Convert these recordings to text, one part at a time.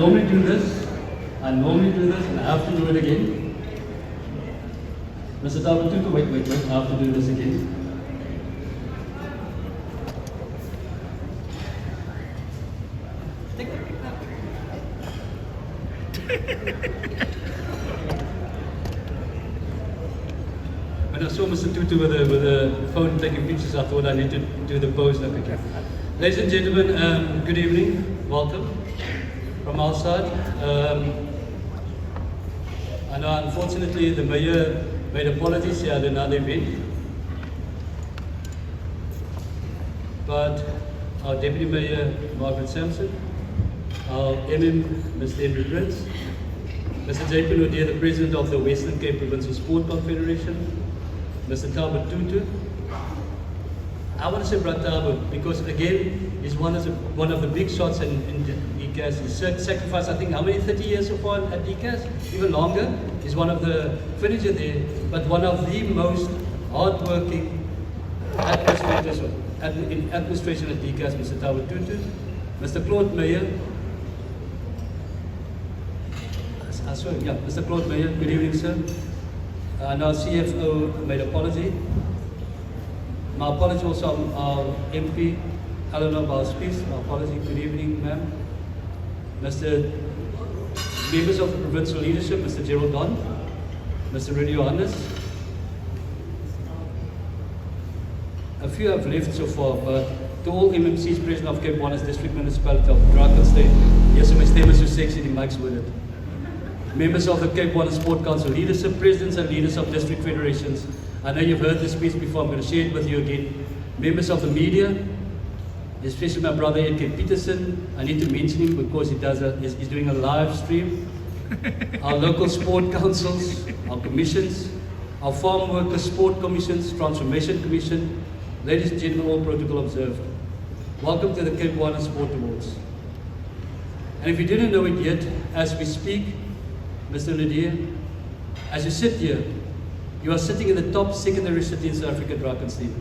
normally do this. And I have to do it again. Mr. Tabututu, wait, I have to do this again. When I saw Mr. Tutu with the phone taking pictures, I thought I need to do the pose now quickly. Ladies and gentlemen, good evening. Welcome from our side. I know unfortunately the mayor made apologies. He had another event. But our Deputy Mayor, Margaret Sampson, our Mr. Henry Prince, Mr. J. Pinodia, the President of the Western Cape Provincial Sport Confederation, Mr. Talbot Tutu. I want to say Brad Talbot because again, he's one of the big shots in DCAS. He's sacrificed, I think, how many, 30 years so far at DCAS? Even longer. He's one of the furniture there, but one of the most hard-working administrators in administration at DCAS, Mr. Talbot Tutu. Mr. Claude Meyer. Mr. Claude Meyer, good evening, sir. And our CFO made apology. My apology also on our MP, Eleanor Bauspies. My apology, good evening, ma'am. Members of the provincial leadership, Mr. Gerald Don, Mr. Rudy Johannes. A few have left so far, but to all MMCs present of Cape Winelands District Municipality of Drakensberg, yes, my stem is so sexy, the mic's with it. Members of the Cape Winelands Sport Council leadership, presidents and leaders of district federations. I know you've heard this speech before, I'm going to share it with you again. Members of the media, especially my brother Edke Peterson. I need to mention him because he's doing a live stream. Our local sport councils, our commissions, our farm workers sport commissions, transformation commission. Ladies and gentlemen, all protocol observed. Welcome to the Cape Winelands Sport Awards. And if you didn't know it yet, as we speak, Mr. Nadir, as you sit here, you are sitting in the top secondary city in South Africa, Drakensberg.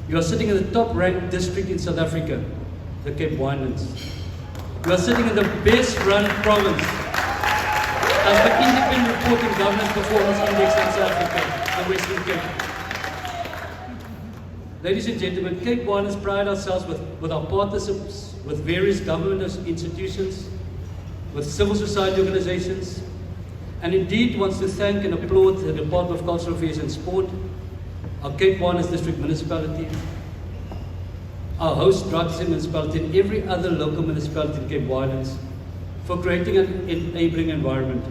You are sitting in the top ranked district in South Africa, the Cape Winelands. You are sitting in the best run province as the independent reporting governance performance index in South Africa, the Western Cape. Ladies and gentlemen, Cape Winelands pride ourselves with our partnerships with various government institutions, with civil society organizations, and indeed wants to thank and applaud the Department of Cultural Affairs and Sport, our Cape Winelands District Municipality, our host Drakensberg Municipality, and every other local municipality in Cape Winelands for creating an enabling environment.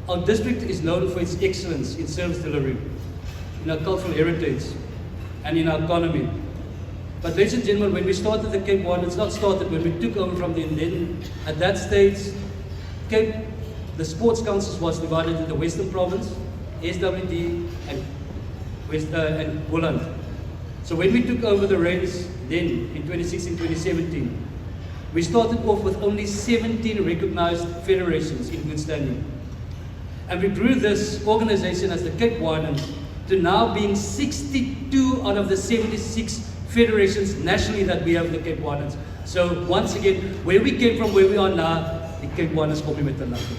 Our district is known for its excellence in service delivery, in our cultural heritage, and in our economy. But ladies and gentlemen, when we started the Cape Winelands, not started, when we took over from the then, at that stage, the Sports Council was divided into the Western Province, SWD, and Winelands. So when we took over the reins then, in 2016, 2017, we started off with only 17 recognized federations in good standing. And we grew this organization as the Cape Winelands to now being 62 out of the 76 federations nationally that we have in the Cape Winelands. So once again, where we came from, where we are now, the Cape Winelands kom nie met 'n lachen.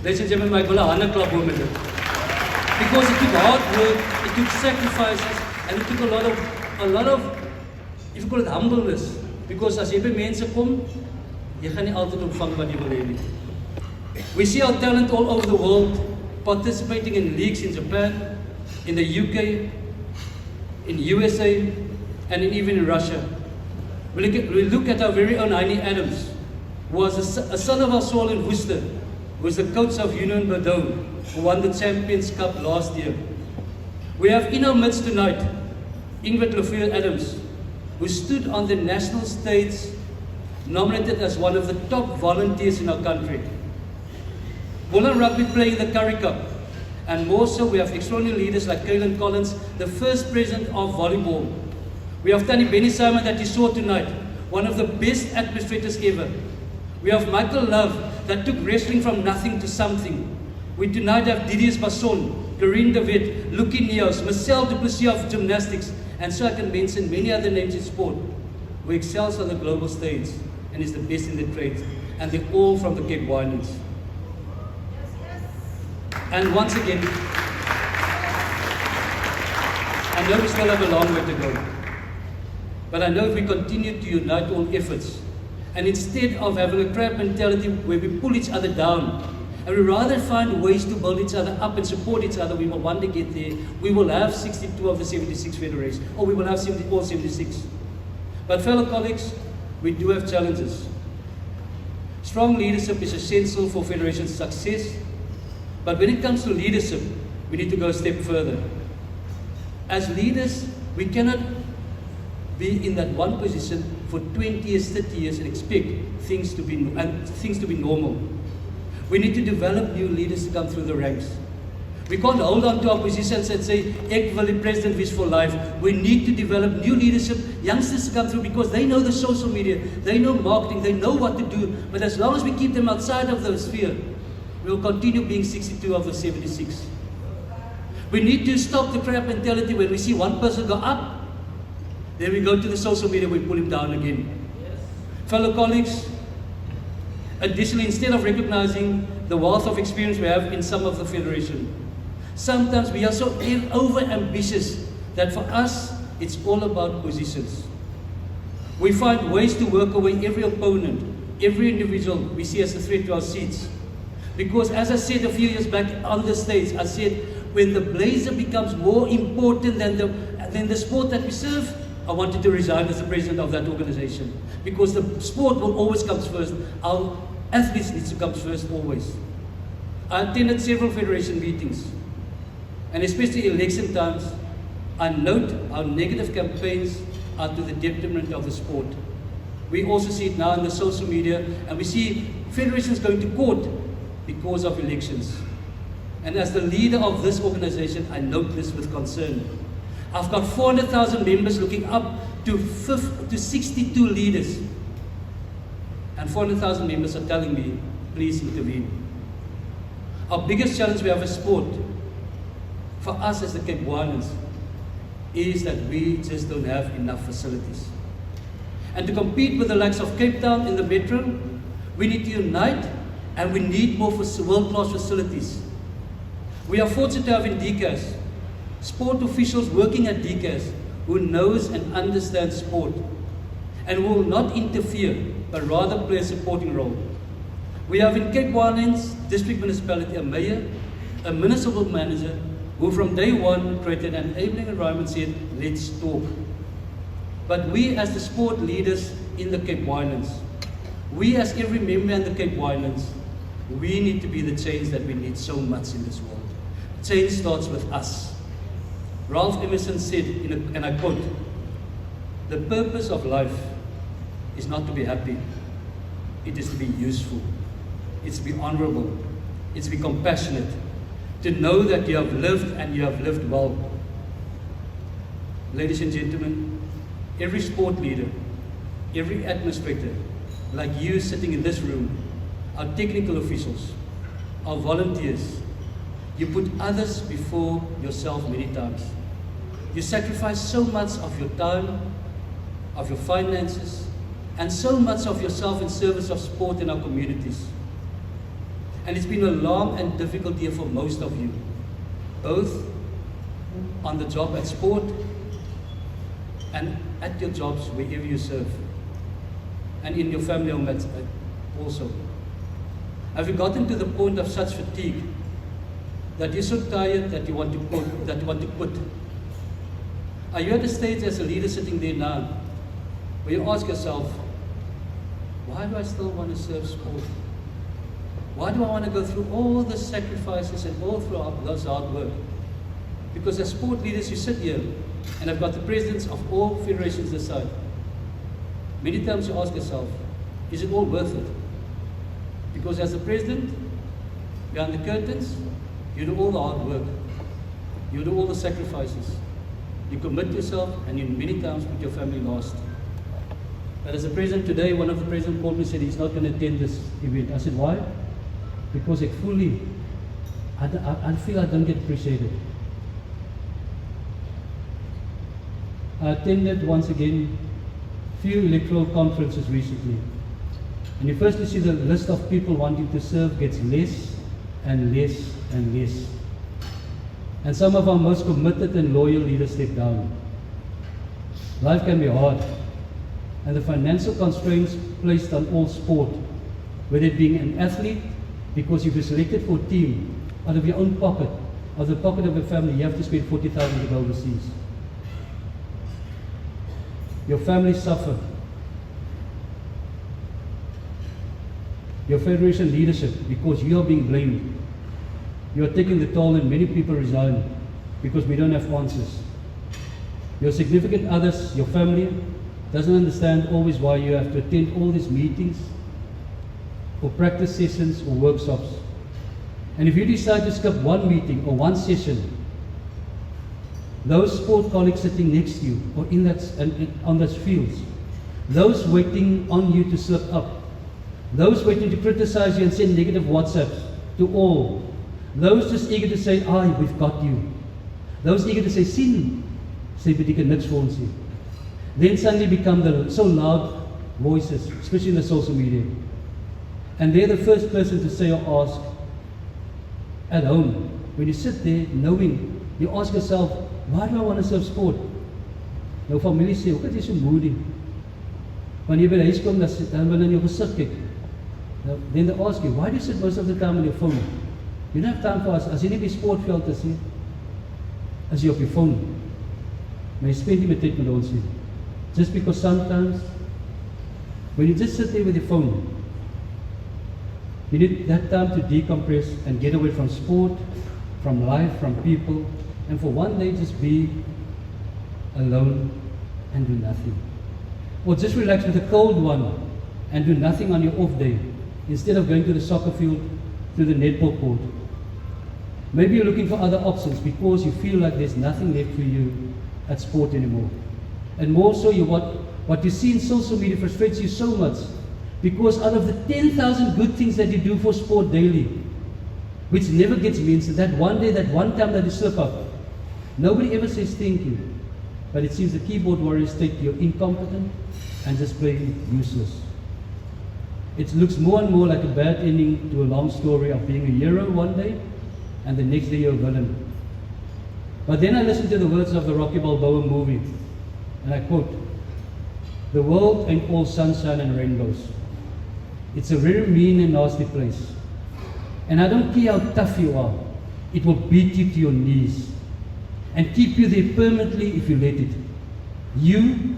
Ladies and gentlemen, ek wil 'n hande klap hoor met dit. Because it took hard work, it took sacrifices, and it took a lot of, if you call it humbleness. Because as jy by mense kom, jy gaan nie altyd ontvang wat jy wil hê nie. We see our talent all over the world, participating in leagues in Japan, in the UK, in USA, and even in Russia. We look at our very own Heinie Adams, who was a son of our soil in Worcester, who was the coach of Union Bordeaux, who won the Champions Cup last year. We have in our midst tonight, Ingrid Lefeu Adams, who stood on the national stage, nominated as one of the top volunteers in our country. Winelands Rugby playing the Currie Cup. And more so, we have extraordinary leaders like Kaylin Collins, the first president of volleyball. We have Tanny Benny Simon that you saw tonight, one of the best administrators ever. We have Michael Love that took wrestling from nothing to something. We tonight have Didier Basson, Corinne David, Lucky Neos, Marcel Duplessis of gymnastics, and so I can mention many other names in sport, who excels on the global stage and is the best in the trade. and they're all from the Cape Winelands. And once again, I know we still have a long way to go, but I know if we continue to unite all efforts, and instead of having a crab mentality where we pull each other down, and we rather find ways to build each other up and support each other, we will one day get there. We will have 62 of the 76 federations, or we will have all 76. But fellow colleagues, we do have challenges. Strong leadership is essential for federation's success, but when it comes to leadership, we need to go a step further. As leaders, we cannot be in that one position for 20 years, 30 years and expect things to be normal. We need to develop new leaders to come through the ranks. We can't hold on to our positions and say, ek wil die president wees for life. We need to develop new leadership, youngsters to come through because they know the social media, they know marketing, they know what to do. But as long as we keep them outside of the sphere, we will continue being 62 of the 76. We need to stop the crab mentality when we see one person go up, then we go to the social media, we pull him down again. Yes. Fellow colleagues, additionally, instead of recognizing the wealth of experience we have in some of the federation, sometimes we are so over-ambitious that for us, it's all about positions. We find ways to work away every opponent, every individual we see as a threat to our seats. Because as I said a few years back on the stage, I said, when the blazer becomes more important than the sport that we serve, I wanted to resign as the president of that organization. Because the sport will always come first. Our athletes need to come first always. I attended several federation meetings, and especially election times, I note how negative campaigns are to the detriment of the sport. We also see it now in the social media, and we see federations going to court because of elections. And as the leader of this organization, I note this with concern. I've got 400,000 members looking up to 62 leaders. And 400,000 members are telling me, please intervene. Our biggest challenge we have as sport, for us as the Cape Winelands, is that we just don't have enough facilities. And to compete with the likes of Cape Town in the metro, we need to unite, and we need more world-class facilities. We are fortunate to have in DCAS sport officials working at DCAS who knows and understands sport and will not interfere but rather play a supporting role. We have in Cape Winelands district municipality a mayor, a municipal manager who from day one created an enabling environment, said, let's talk. But we as the sport leaders in the Cape Winelands, we as every member in the Cape Winelands, we need to be the change that we need so much in this world. Change starts with us. Ralph Emerson said, and I quote, the purpose of life is not to be happy. It is to be useful. It's to be honorable. It's to be compassionate. To know that you have lived and you have lived well. Ladies and gentlemen, every sport leader, every administrator, like you sitting in this room, our technical officials, our volunteers, you put others before yourself many times. You sacrifice so much of your time, of your finances, and so much of yourself in service of sport in our communities. And it's been a long and difficult year for most of you, both on the job at sport and at your jobs wherever you serve, and in your family home also. Have you gotten to the point of such fatigue that you're so tired that you want to quit? Are you at a stage as a leader sitting there now where you ask yourself, why do I still want to serve sport? Why do I want to go through all the sacrifices and all through those hard work? Because as sport leaders, you sit here, and I've got the presidents of all federations this side. Many times you ask yourself, is it all worth it? Because as the president, behind the curtains, you do all the hard work. You do all the sacrifices. You commit yourself, and you many times put your family last. But as a president today, one of the presidents called me and said he's not going to attend this event. I said, why? Because I feel I don't get appreciated. I attended once again few electoral conferences recently. And you firstly see the list of people wanting to serve gets less and less and less. And some of our most committed and loyal leaders step down. Life can be hard, and the financial constraints placed on all sport, whether it being an athlete, because you've been selected for a team, out of your own pocket, out of the pocket of your family, you have to spend 40,000 to go overseas. Your family suffer. Your federation leadership, because you are being blamed. You are taking the toll, and many people resign because we don't have answers. Your significant others, your family, doesn't understand always why you have to attend all these meetings or practice sessions or workshops. And if you decide to skip one meeting or one session, those sport colleagues sitting next to you or in that on those fields, those waiting on you to slip up, those waiting to criticize you and send negative WhatsApps to all, those just eager to say, we've got you, those eager to say, sien, sê beteken niks vir ons nie. Then suddenly become the so loud voices, especially in the social media. And they're the first person to say or ask at home. When you sit there knowing, you ask yourself, why do I want to serve sport? Nou familie sê, hoekom is jy so moody? Wanneer jy by die huis kom, dan wil hulle in jou gesig kyk. Then they ask you, why do you sit most of the time on your phone? You don't have time for us. As jy nie by sportveld is nie, as jy op jou phone. Maar jy spend nie met tyd met ons nie. Just because sometimes, when you just sit there with your phone, you need that time to decompress and get away from sport, from life, from people, and for one day just be alone and do nothing. Or just relax with a cold one and do nothing on your off day, instead of going to the soccer field, to the netball court. Maybe you're looking for other options because you feel like there's nothing left for you at sport anymore. And more so, what you see in social media frustrates you so much, because out of the 10,000 good things that you do for sport daily, which never gets mentioned, that one day, that one time that you slip up, nobody ever says thank you. But it seems the keyboard warriors take you're incompetent and just plain useless. It looks more and more like a bad ending to a long story of being a hero one day and the next day you're a villain. But then I listened to the words of the Rocky Balboa movie, and I quote, "The world ain't all sunshine and rainbows. It's a very mean and nasty place. And I don't care how tough you are, it will beat you to your knees and keep you there permanently if you let it. You,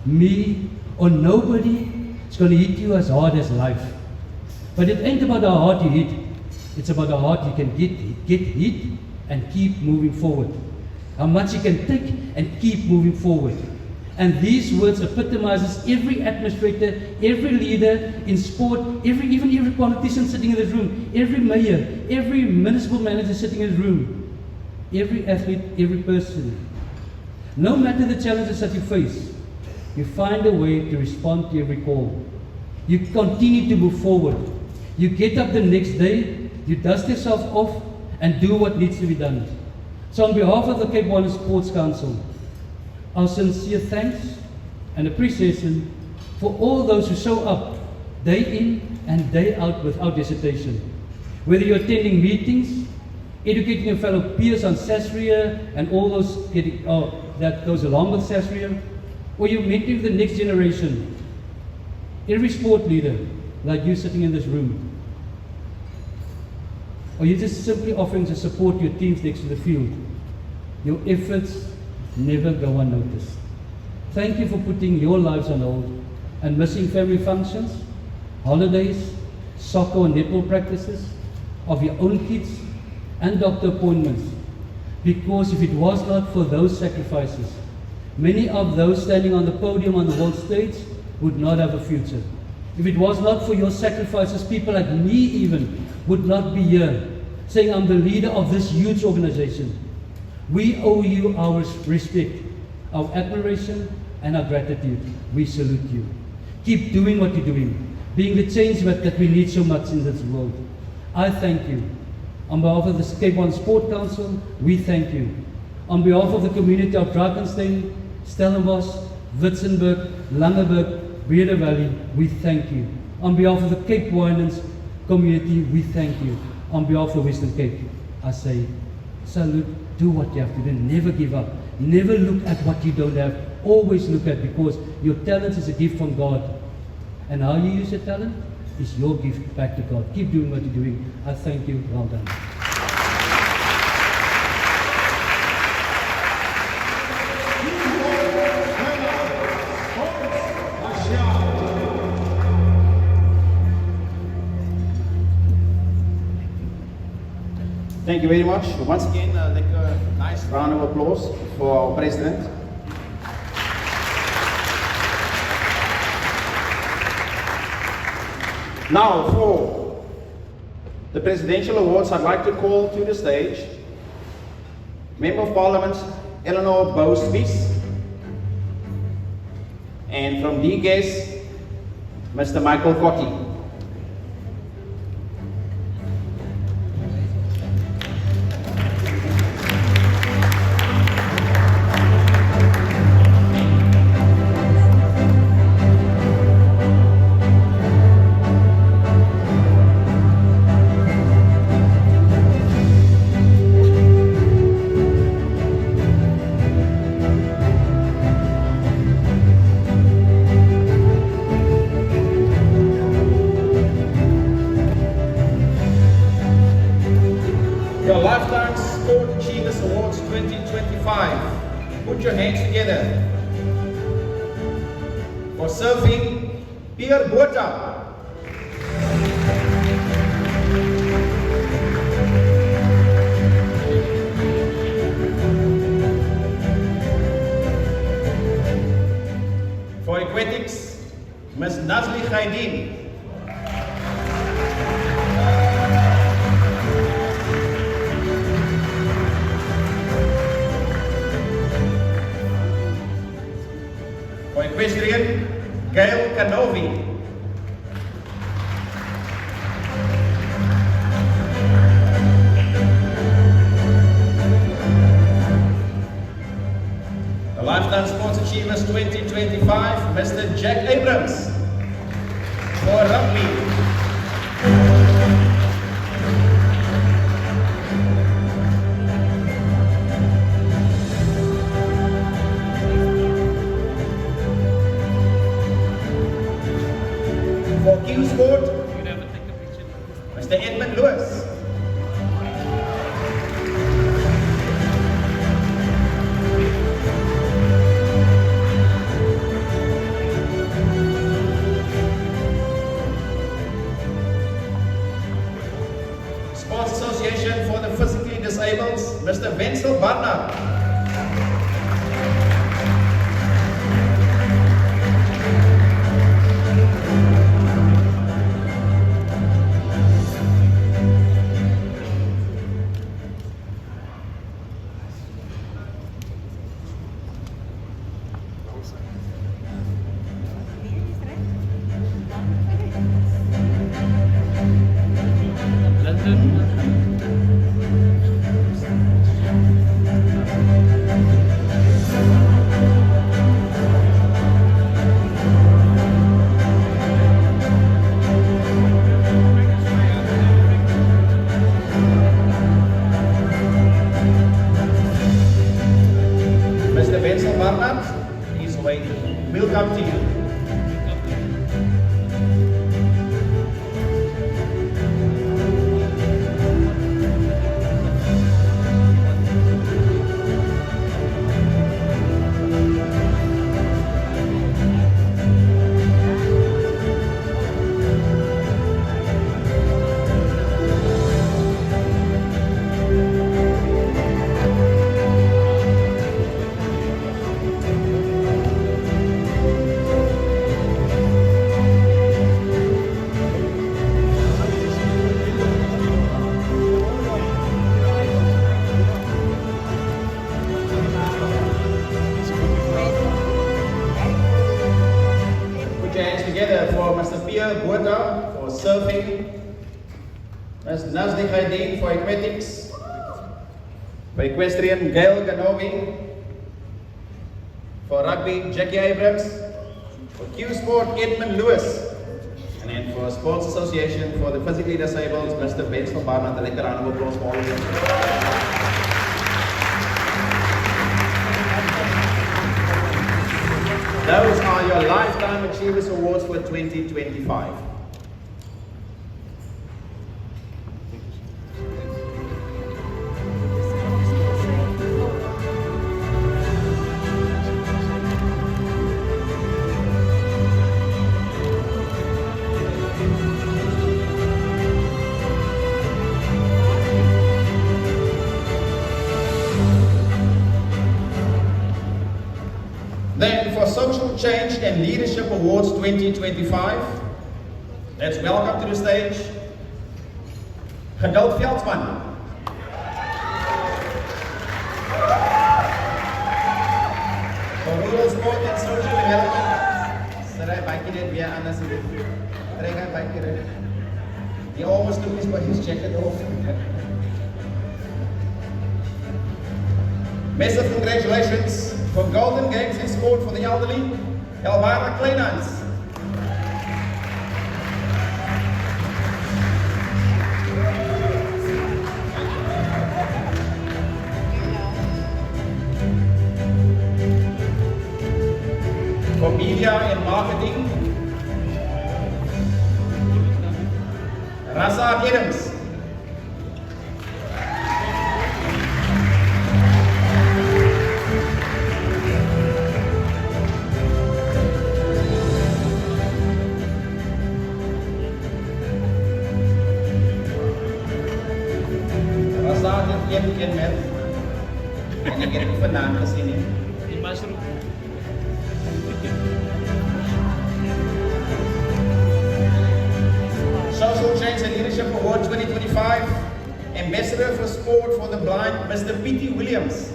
me, or nobody is going to hit you as hard as life. But it ain't about how hard you hit, it's about how hard you can get hit and keep moving forward. How much you can take and keep moving forward." And these words epitomizes every administrator, every leader in sport, even every politician sitting in this room, every mayor, every municipal manager sitting in this room, every athlete, every person. No matter the challenges that you face, you find a way to respond to every call. You continue to move forward. You get up the next day, you dust yourself off and do what needs to be done. So on behalf of the Cape Winelands Sports Council, our sincere thanks and appreciation for all those who show up day in and day out without hesitation. Whether you're attending meetings, educating your fellow peers on Sasria and all those that goes along with Sasria, or you're mentoring the next generation, every sport leader like you sitting in this room, or you're just simply offering to support your teams next to the field, your efforts never go unnoticed. Thank you for putting your lives on hold and missing family functions, holidays, soccer or netball practices of your own kids and doctor appointments. Because if it was not for those sacrifices, many of those standing on the podium on the world stage would not have a future. If it was not for your sacrifices, people like me even would not be here saying I'm the leader of this huge organization. We owe you our respect, our admiration, and our gratitude. We salute you. Keep doing what you're doing, being the change that we need so much in this world. I thank you. On behalf of the Cape Winelands Sport Council, we thank you. On behalf of the community of Drakenstein, Stellenbosch, Witzenberg, Langeberg, Breede Valley, we thank you. On behalf of the Cape Winelands community, we thank you. On behalf of the Western Cape, I say, salute, do what you have to do, never give up. Never look at what you don't have, always look at, because your talent is a gift from God. And how you use your talent is your gift back to God. Keep doing what you're doing. I thank you. Well done. Thank you very much. Once again, like a nice round of applause for our President. Now, for the Presidential Awards, I'd like to call to the stage Member of Parliament Eleanor Bowspies, and from DGS, Mr. Michael Cotti. Your Lifetime Sport Achievers Awards 2025. Put your hands together. For surfing, Pierre Botha. For aquatics, Ms. Nazli Khaidin. For equestrian, Gail Canovi. The Lifetime Sports Achievers 2025, Mr. Jack Abrams. For rugby. For Q Sport, Mr. Edmund Lewis. Sports Association for the Physically Disabled, Mr. Wenzel Barnard. Mr. Wenzel Barnard is waiting. We'll come to you. Put your hands together for Mr. Pierre Botha for surfing, Ms. Nazli Khaidin for aquatics, for equestrian Gail Ganovi, for rugby Jackie Abrams, for Q Sport Edmund Lewis, And then for Sports Association for the Physically Disabled, Mr. Ben Barnard. A lekker round of applause for all of them. Those are your Lifetime Achievers Awards for 2025. Then for Social Change and Leadership Awards 2025, let's welcome to the stage Geduld Veldsmann. For Rural Sport and Social Development, Sarai Bakire via Anna Sibu. Rega Bakire. He almost took his jacket off. Massive congratulations for Golden Games in Sport for the Elderly, Elvira Kleinans. For Media and Marketing, Rasa Adams. Ken Mel. En ik heb vandaan gezien. In mushroom. Social Change and Leadership Award 2025, Ambassador for Sport for the Blind, Mr. P.T. Williams.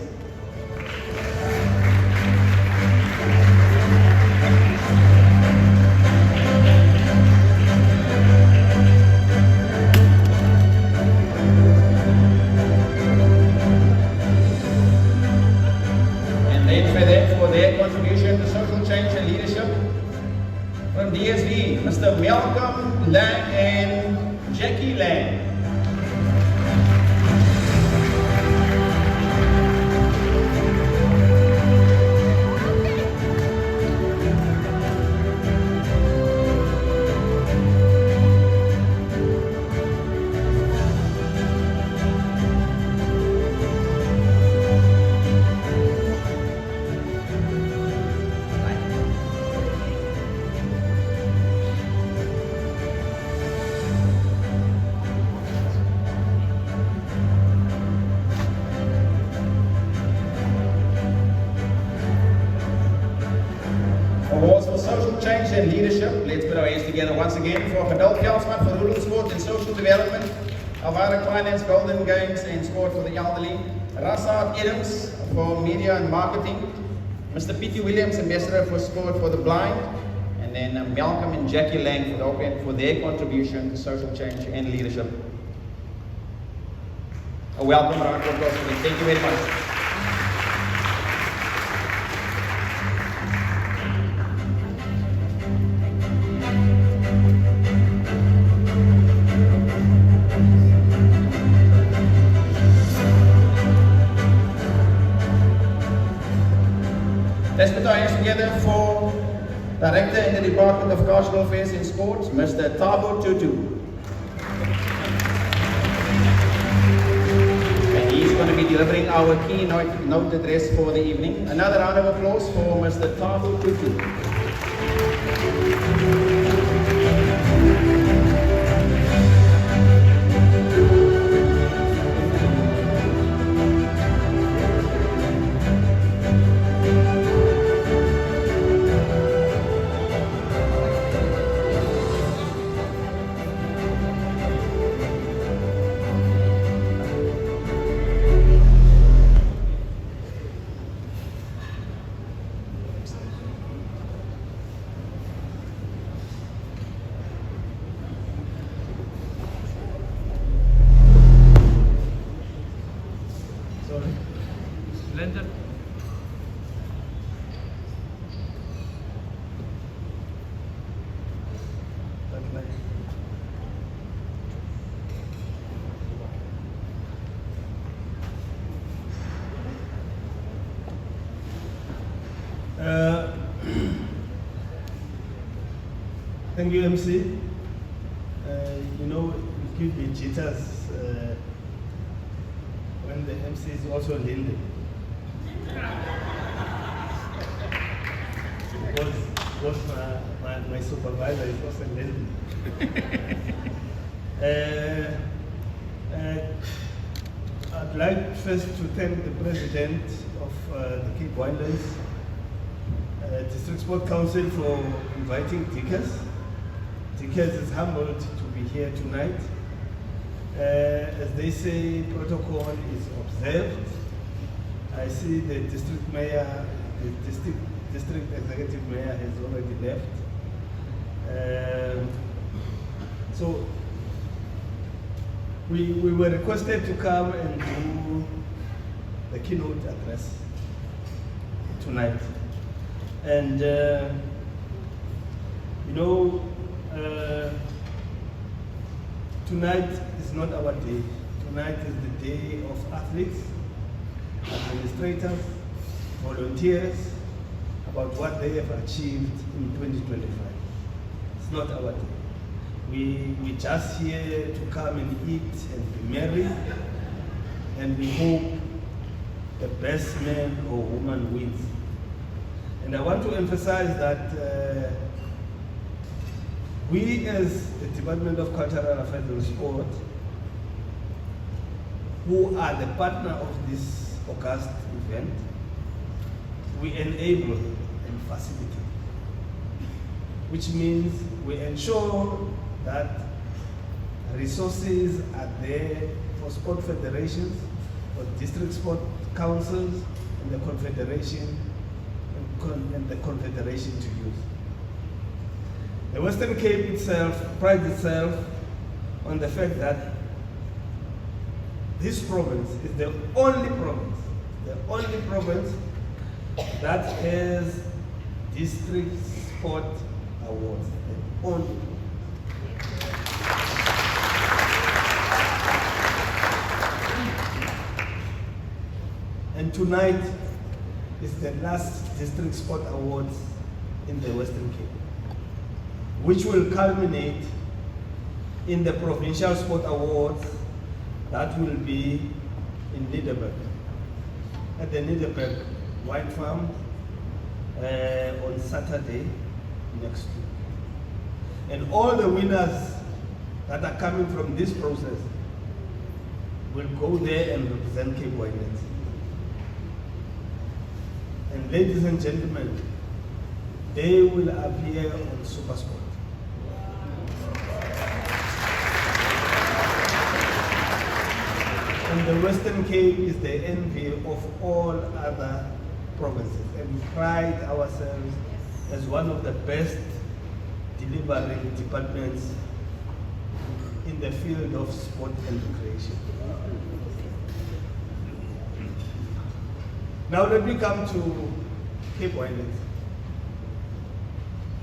Contribution to social change and leadership from DSV, Mr. Malcolm Lang and Jackie Lang. Awards for Social Change and Leadership. Let's put our hands together once again for Geduld Veldsmann for Rural Sport and Social Development, Elvira Kleinans Golden Games and Sport for the Elderly, Rasa Adams for Media and Marketing, Mr. P.T. Williams, Ambassador for Sport for the Blind, and then Malcolm and Jackie Lang for their contribution to social change and leadership. A welcome round of applause for them. Thank you very much. Let's put our hands together for Director in the Department of Cultural Affairs and Sports, Mr. Thabo Tutu. And he's going to be delivering our keynote address for the evening. Another round of applause for Mr. Thabo Tutu. Thank you, MC. You know, it gives me jitters when the MC is also leaning. Because my supervisor is also leaning. I'd like first to thank the President of the Cape Winelands District Sport Council for inviting Dickers. Dickers is humbled to be here tonight. As they say, protocol is observed. I see the district mayor, the district executive mayor has already left. So we were requested to come and do the keynote address tonight. And you know, tonight is not our day. Tonight is the day of athletes, administrators, volunteers, about what they have achieved in 2025. It's not our day. We just here to come and eat and be merry, and we hope the best man or woman wins. And I want to emphasize that we as the Department of Cultural Affairs and Sport, who are the partner of this august event, we enable and facilitate, which means we ensure that resources are there for sport federations, for district sport councils, and the confederation to use. The Western Cape itself prides itself on the fact that this province is the only province that has district sport awards. The only. And tonight is the last district sport awards in the Western Cape, which will culminate in the provincial sport awards that will be in Liederberg, at the Liederberg Wine Farm on Saturday next week. And all the winners that are coming from this process will go there and represent Cape Winelands. And ladies and gentlemen, they will appear on SuperSport. And the Western Cape is the envy of all other provinces. And we pride ourselves as one of the best delivering departments in the field of sport and recreation. Now let me come to Cape Winelands.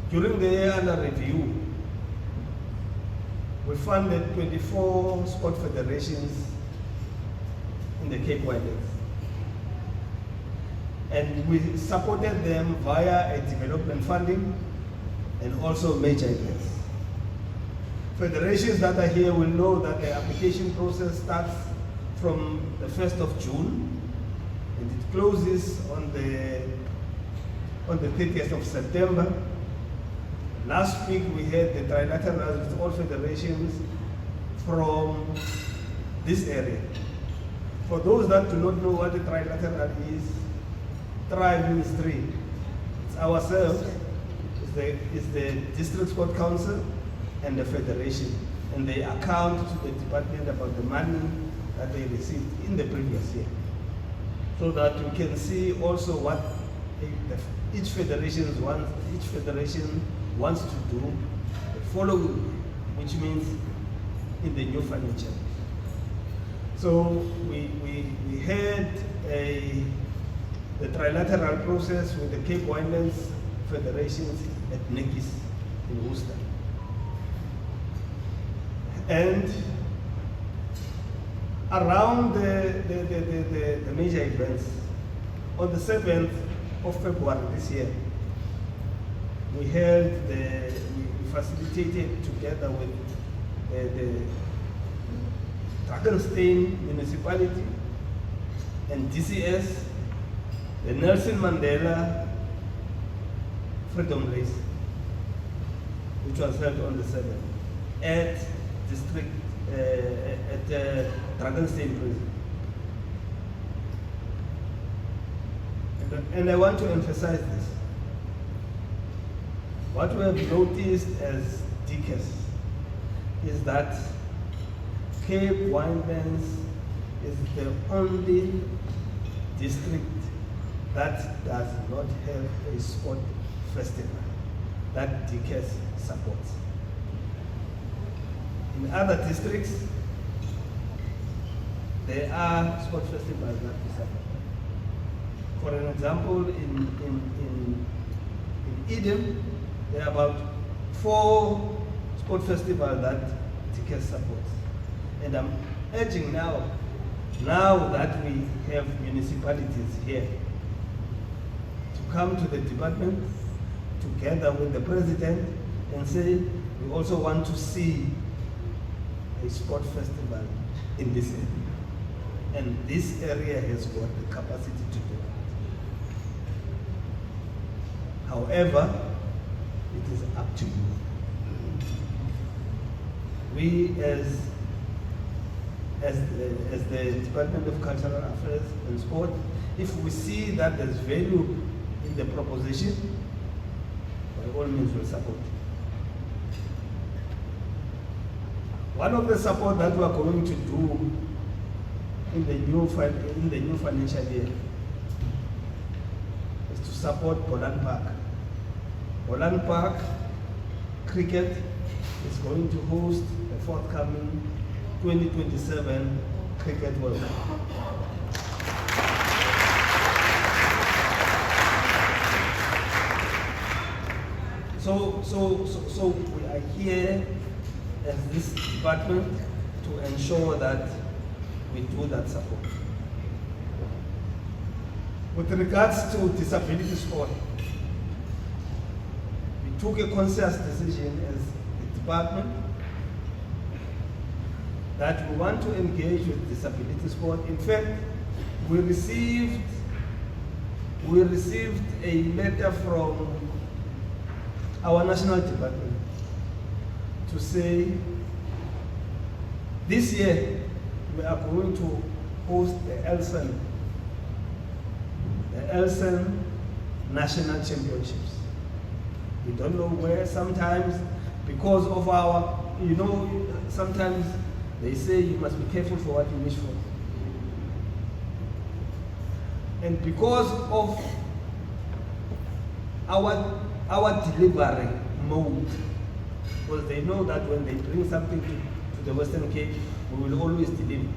During the year under review, we funded 24 sport federations in the Cape Winelands. And we supported them via a development funding and also major events. Federations that are here will know that the application process starts from the 1st of June and it closes on the 30th of September. Last week we had the trilateral with all federations from this area. For those that do not know what the trilateral is, tri means three. It's ourselves, it's the District Sport Council, and the Federation. And they account to the department about the money that they received in the previous year. So that we can see also what each federation wants to do the following, which means in the new financial. So we had the trilateral process with the Cape Winelands federations at Nekis in Worcester. And around the major events, on the 7th of February this year, we facilitated together with the Drakenstein municipality and DCS, the Nelson Mandela Freedom Race, which was held on the 7th at district at Drakenstein prison. And I want to emphasize this. What we have noticed as DCAS is that Cape Winelands is the only district that does not have a sport festival that DCAS supports. In other districts, there are sport festivals that we support. For an example, in Eden, there are about 4 sport festivals that DCAS supports. And I'm urging now that we have municipalities here, to come to the department together with the president and say, we also want to see a sport festival in this area. And this area has got the capacity to do it. However, it is up to you. We as the Department of Cultural Affairs and Sport, if we see that there's value in the proposition, by all means we'll support. One of the support that we are going to do in the new financial year is to support Boland Park. Boland Park Cricket is going to host the forthcoming 2027 Cricket World Cup. So we are here as this department to ensure that we do that support. With regards to disability sport, we took a conscious decision as a department that we want to engage with disability sport. In fact, we received a letter from our national department to say this year we are going to host the Elsen National Championships. We don't know where. Sometimes because of our, sometimes they say you must be careful for what you wish for. And because of our delivery mode, because they know that when they bring something to the Western Cape, we will always deliver.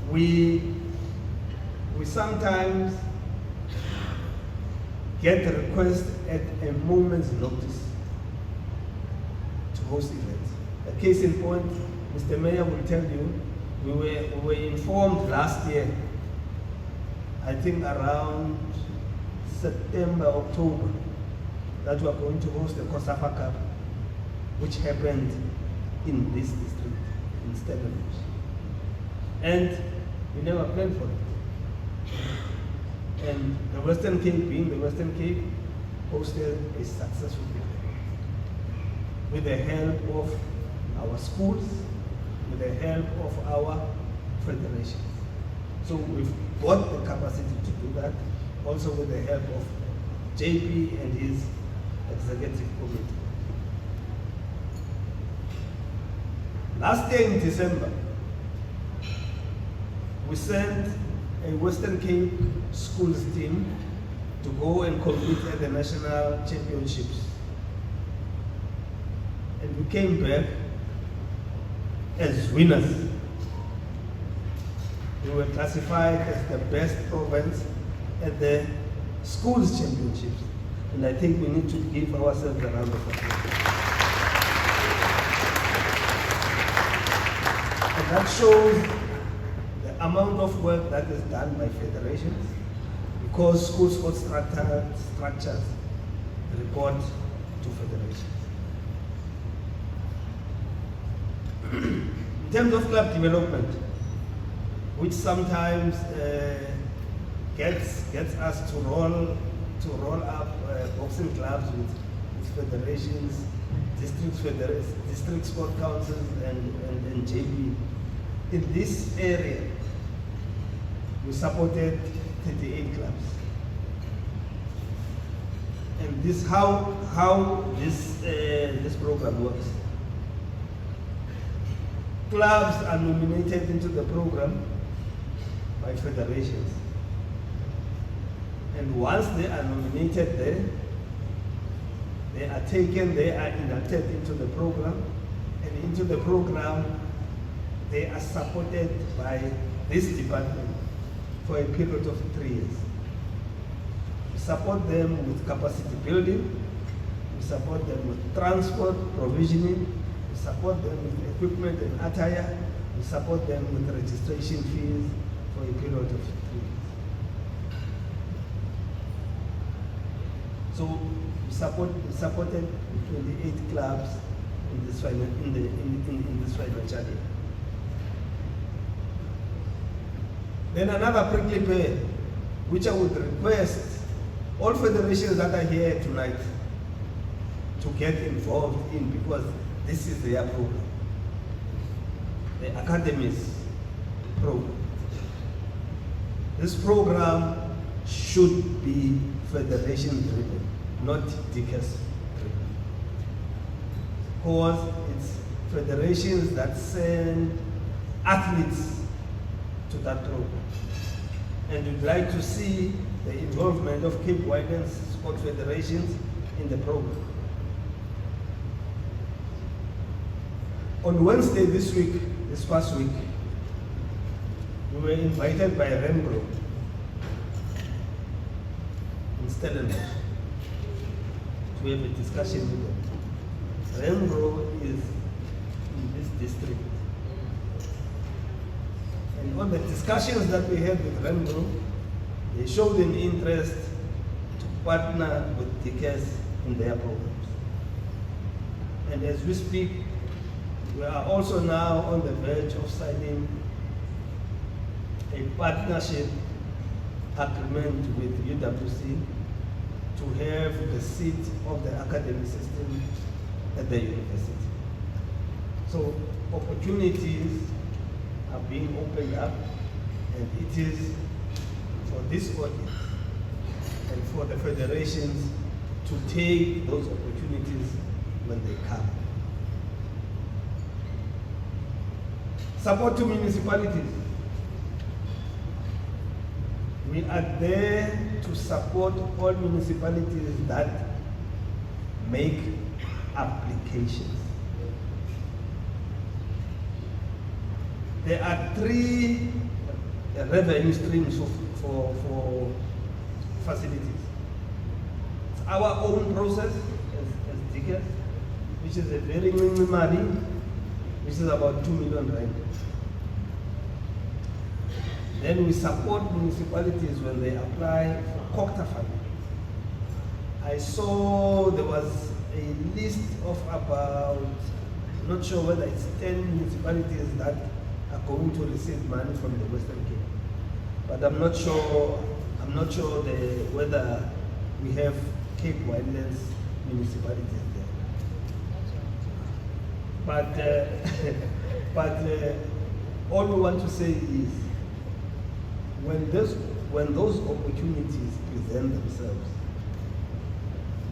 We sometimes get a request at a moment's notice to host events. A case in point, Mr. Mayor will tell you, we were informed last year, I think around September, October, that we are going to host the Kosafa Cup, which happened in this district, in Stellenbosch. And we never planned for it. And the Western Cape, being the Western Cape, hosted a successful event with the help of our schools, with the help of our federations. So we've got the capacity to do that, also with the help of JP and his executive committee. Last year in December, we sent a Western Cape schools team to go and compete at the national championships. And we came back as winners. We were classified as the best province at the schools championships. And I think we need to give ourselves a round of applause. And that shows the amount of work that is done by federations, because school sports structures report to federations. In terms of club development, which sometimes gets us to roll up boxing clubs with federations, district sport councils, and JB. In this area, we supported 38 clubs. And this how this program works. Clubs are nominated into the program by federations. And once they are nominated there, they are taken, they are inducted into the program, and into the program, they are supported by this department for a period of 3 years. We support them with capacity building, we support them with transport provisioning, we support them with equipment and attire, we support them with registration fees for a period of 3 years. So we supported 28 clubs in this financial year. Then another prickly pear, which I would request all federations that are here tonight to get involved in, because this is their program, the Academy's program. This program should be federation driven, not DCAS driven. Because it's federations that send athletes to that program. And we'd like to see the involvement of Cape Winelands sport federations in the program. On Wednesday this past week, we were invited by Rembro in Stellenbosch to have a discussion with them. Rembro is in this district. And on the discussions that we had with Rembro, they showed an interest to partner with DCAS in their programs. And as we speak, we are also now on the verge of signing a partnership agreement with UWC to have the seat of the academic system at the university. So opportunities are being opened up, and it is for this audience and for the federations to take those opportunities when they come. Support to municipalities. We are there to support all municipalities that make applications. There are 3 revenue streams for facilities. It's our own process as DCAS, which is a very minimal money, which is about 2 million rand. Then we support municipalities when they apply for Cocta funding. I saw there was a list of about, I'm not sure whether it's 10 municipalities that are going to receive money from the Western Cape. But I'm not sure whether we have Cape Winelands municipalities there. But all we want to say is, when those opportunities present themselves,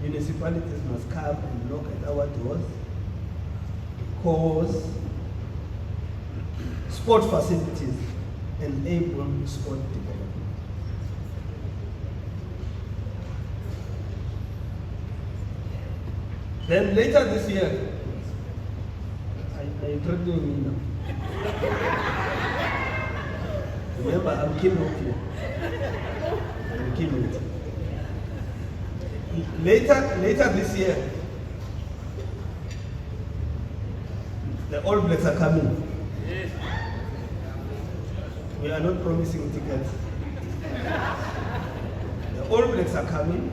municipalities must come and knock at our doors, because sport facilities enable sport development. Then later this year, are you threatening me now? Remember, I'm keynote here. I'm keynote. Later this year, the All Blacks are coming. Yes. We are not promising tickets. The All Blacks are coming.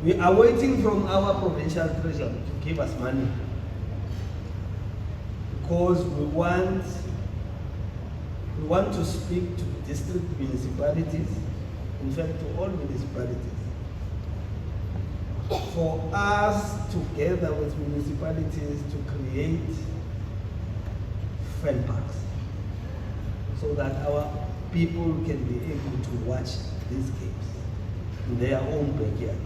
We are waiting from our provincial treasurer to give us money because we want to speak to district municipalities, in fact to all municipalities, for us together with municipalities to create fan parks so that our people can be able to watch these games in their own backyard.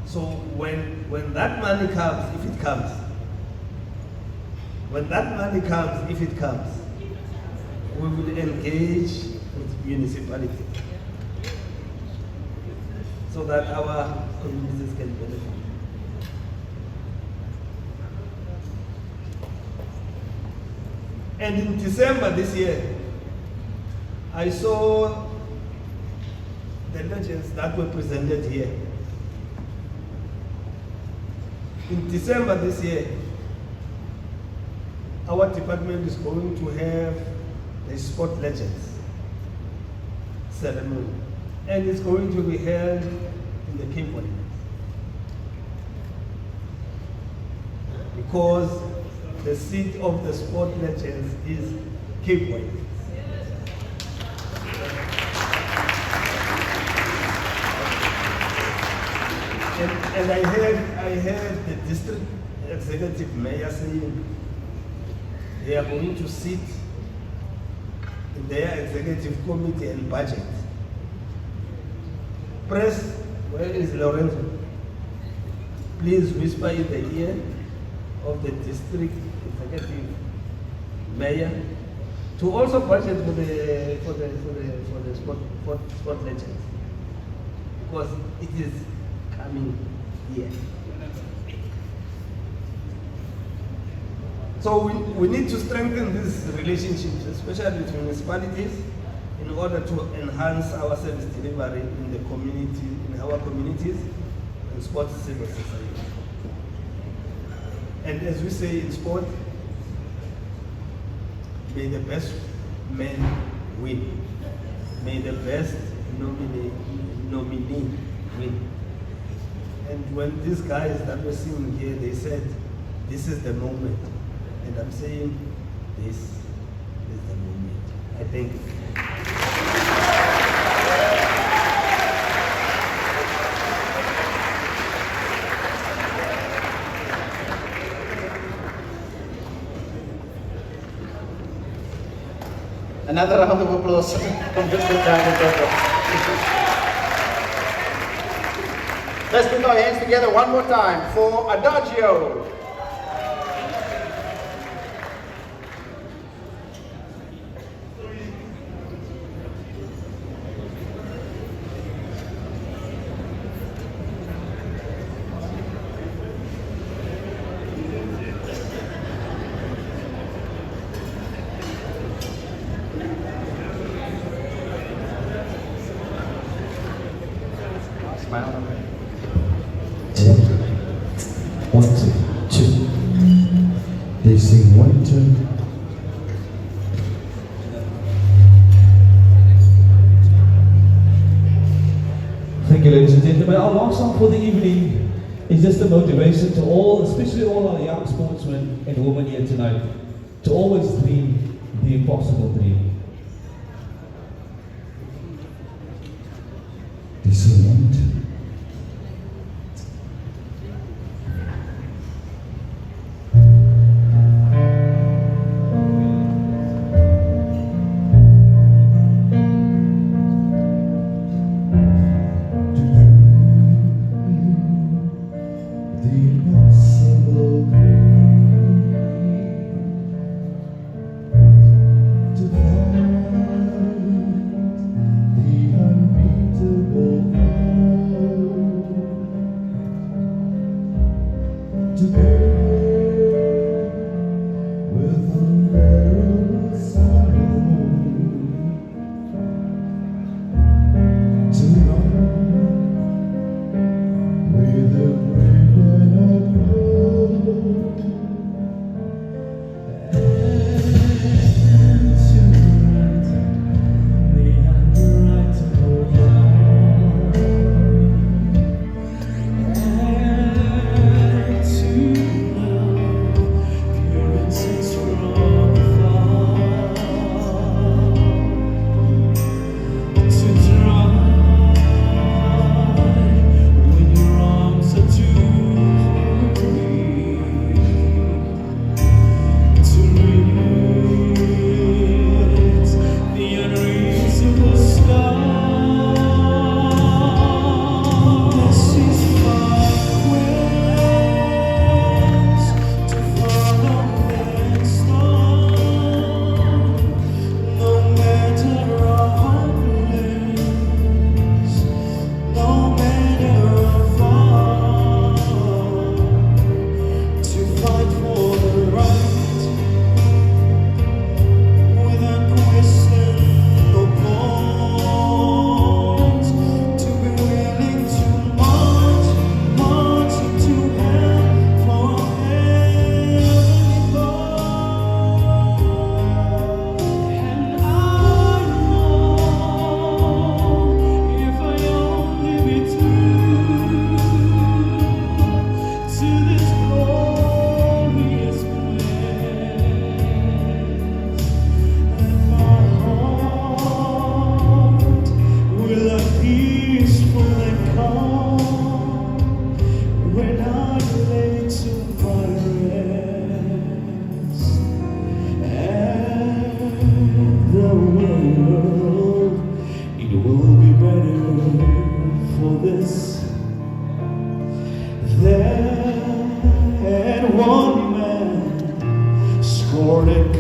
So when that money comes, if it comes, we will engage with municipalities so that our communities can benefit. And in December this year, I saw the legends that were presented here. In December this year, our department is going to have a sport legends ceremony, and it's going to be held in the Cape Winelands. Because the seat of the sport legends is Cape Winelands. And I heard the district executive mayor saying they are going to sit in their executive committee and budget. Press, where is Lorenzo? Please whisper in the ear of the district executive mayor to also budget for the sport legends, because it is coming here. So we need to strengthen these relationships, especially with municipalities, in order to enhance our service delivery in the community, in our communities, and sports civil society. And as we say in sport, may the best man win. May the best nominee win. And when these guys that were sitting here, they said, this is the moment. And I'm saying, this is the moment. I thank you. Another round of applause from District Director. Let's put our hands together one more time for Adagio. Smile. 1, 2, 2. They sing 1, 2. Thank you, ladies and gentlemen. Our last song for the evening is just a motivation to all, especially all our young sportsmen and women here tonight, to always dream the impossible dream. They sing 1, 2. To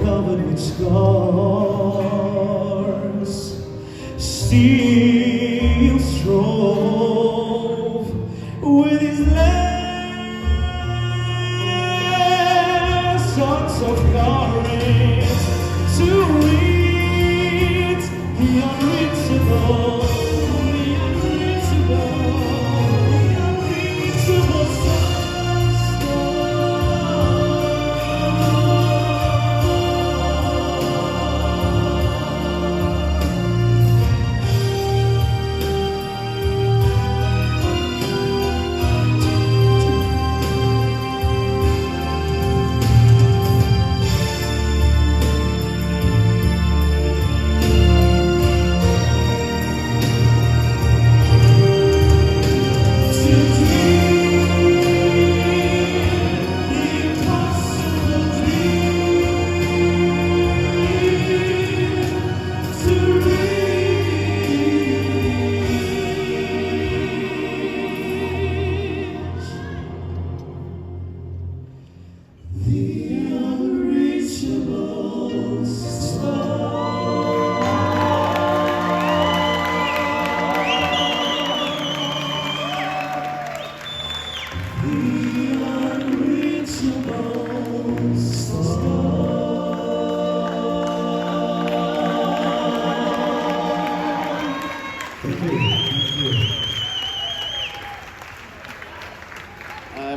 covered with scars, still strove with his last songs of courage to reach the unreachable, the unreachable, the unreachable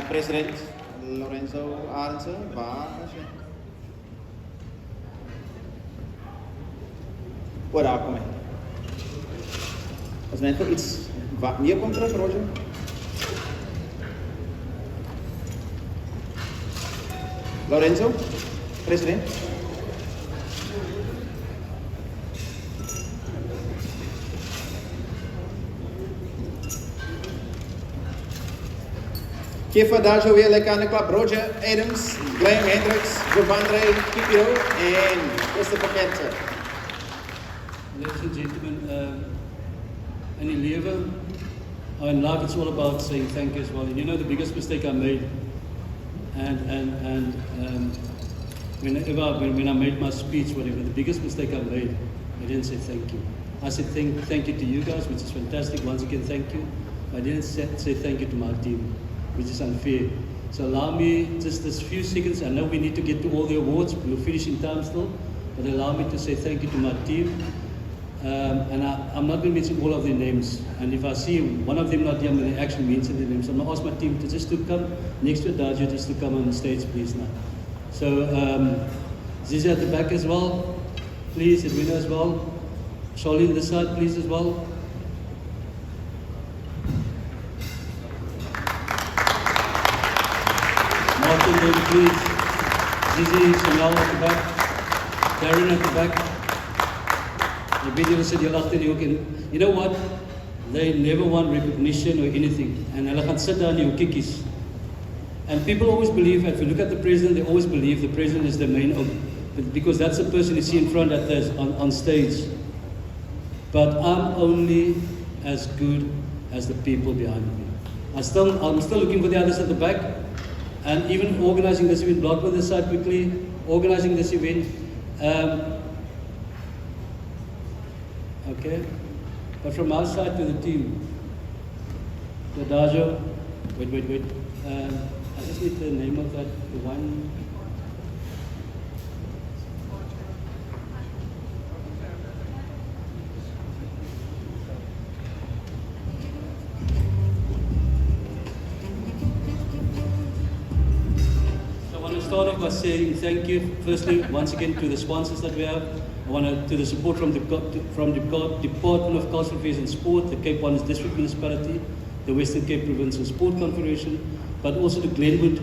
President Lorenzo Arendse, waar is je? Oh, daar kom ik. Als net voor iets meer komt terug, Roger. Lorenzo, president. Geef vandaag zo weer lekker aan de klap. Roger Adams, Glenn Hendricks, Giovanni Kipiro en Christopher Kenter. Ladies and gentlemen, in leven, in life it's all about saying thank you as well. And you know the biggest mistake I made, when I made my speech, whatever, the biggest mistake I made, I didn't say thank you. I said thank you to you guys, which is fantastic. Once again, thank you. I didn't say thank you to my team, which is unfair. So allow me just this few seconds. I know we need to get to all the awards. We'll finish in time still, but allow me to say thank you to my team. And I'm not going to mention all of their names. And if I see one of them not here, I'm going to actually mention their names. I'm going to ask my team to just to come next to Dajo, just to come on the stage, please now. So Zizi at the back as well, please. Edwina as well. Charlene this side, please as well. Martin, then please. Zizi, Chanel at the back. Darren at the back. The video said you'll have to look in. You know what? They never want recognition or anything. And hulle gaan sit daar in jou kikkies. And people always believe, if you look at the president, they always believe the president is the main, because that's the person you see in front at the, on stage. But I'm only as good as the people behind me. I'm still looking for the others at the back, and even organizing this event, block with this side quickly, organizing this event. Okay, but from our side to the team, the Dajo, wait. I just need the name of that one. So I want to start off by saying thank you, firstly, once again, to the sponsors that we have. I want to the support from the Department of Cultural Affairs and Sport, the Cape Winelands District Municipality, the Western Cape Provincial Sport Confederation, but also to Glenwood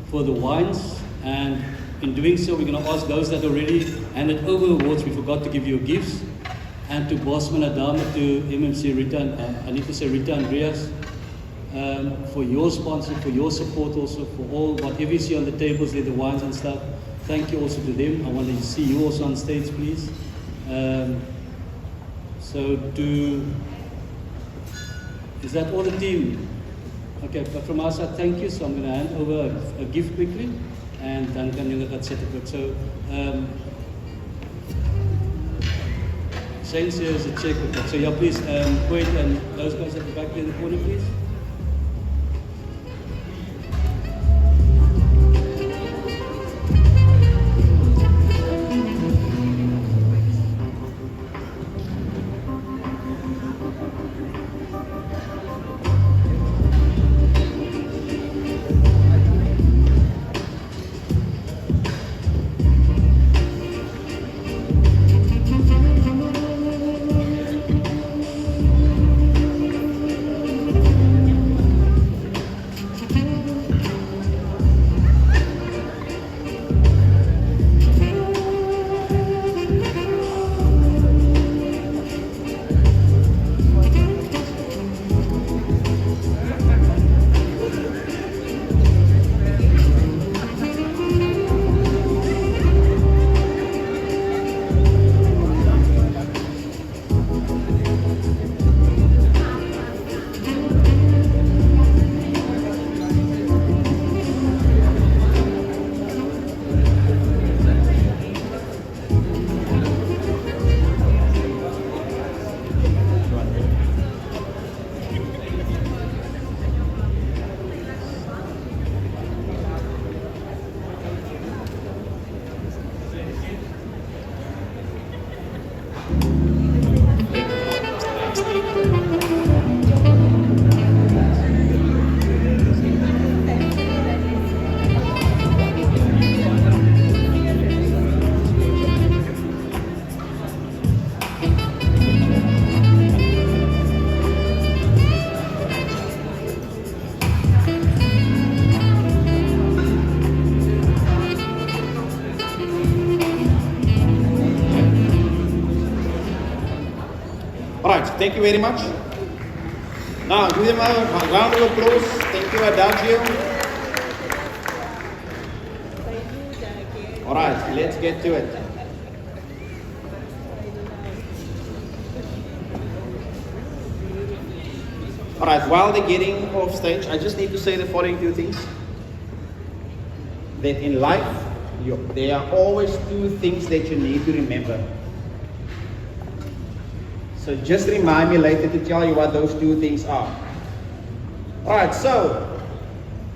for the wines. And in doing so, we're going to ask those that already handed over awards, we forgot to give you gifts, and to Bosman Adama, to MMC Rita, I need to say Rita Andreas, for your sponsor, for your support also, for all, whatever you see on the tables there, the wines and stuff. Thank you also to them. I want to see you also on stage, please. Is that all the team? Okay, but from our side, thank you. So I'm going to hand over a gift quickly. En dan kan jullie dat zetten ook. So, Shane says a check with that. So yeah, please, go ahead and those guys at the back there in the corner, please. Alright, thank you very much. Now, give them a round of applause. Thank you, Adagio. Alright, let's get to it. Alright, while they're getting off stage, I just need to say the following two things. That in life, there are always two things that you need to remember. So just remind me later to tell you what those two things are. Alright, so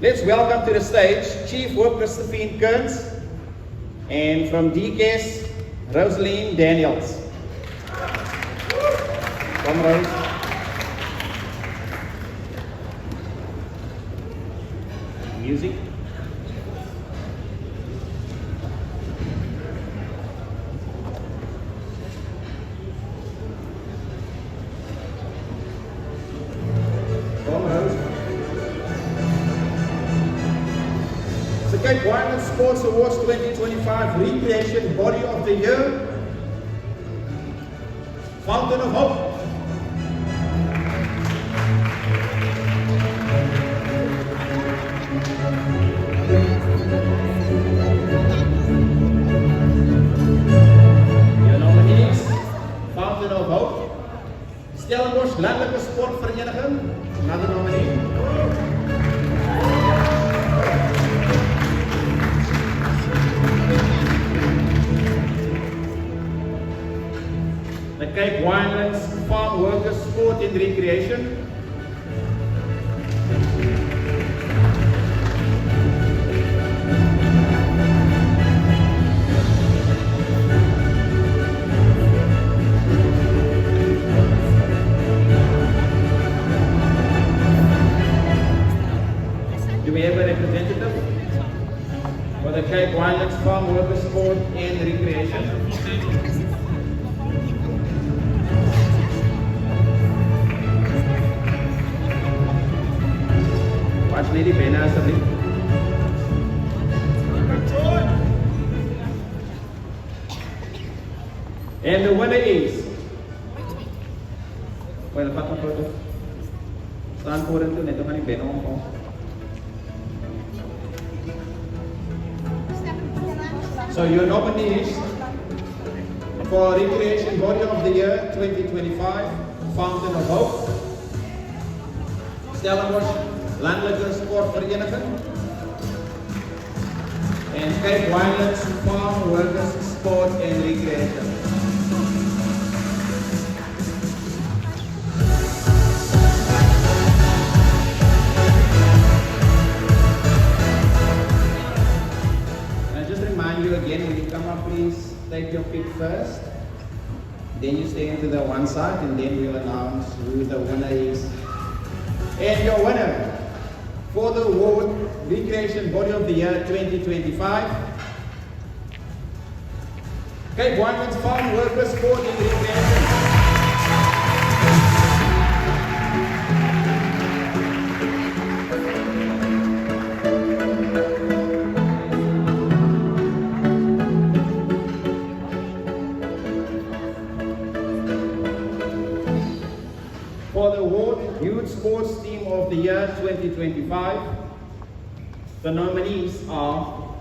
let's welcome to the stage Chief Whip Josephine Kearns and from DKS, Rosaline Daniels. Come Rose. Music. Winelands Sports Awards 2025 Recreation Body of the Year, Fountain of Hope. Your nominees, Fountain of Hope, Stellenbosch Landelijke Sportvereniging, another nominee. The Cape Winelands Farm Workers Sport and Recreation. Do we have a representative for the Cape Winelands Farm Workers Sport and Recreation? Watch Lady Bena asseblief. And the winner is. Well, vat maar foto. Staan vorentoe net om aan die Bena omkom. So your nominees for Recreation Body of the Year 2025, Fountain of Hope, Stellenbosch Landelijke Sportvereniging, and Cape Winelands Farm Workers Sport and Recreation. And I just remind you again, when you come up, please take your pick first. Then you stay into the one side, and then we'll announce who the winner is. And your winner for the award Recreation Body of the Year 2025, Cape Winelands Farm Workers Sport and Recreation. For the award Youth Sports Team of the Year 2025, the nominees are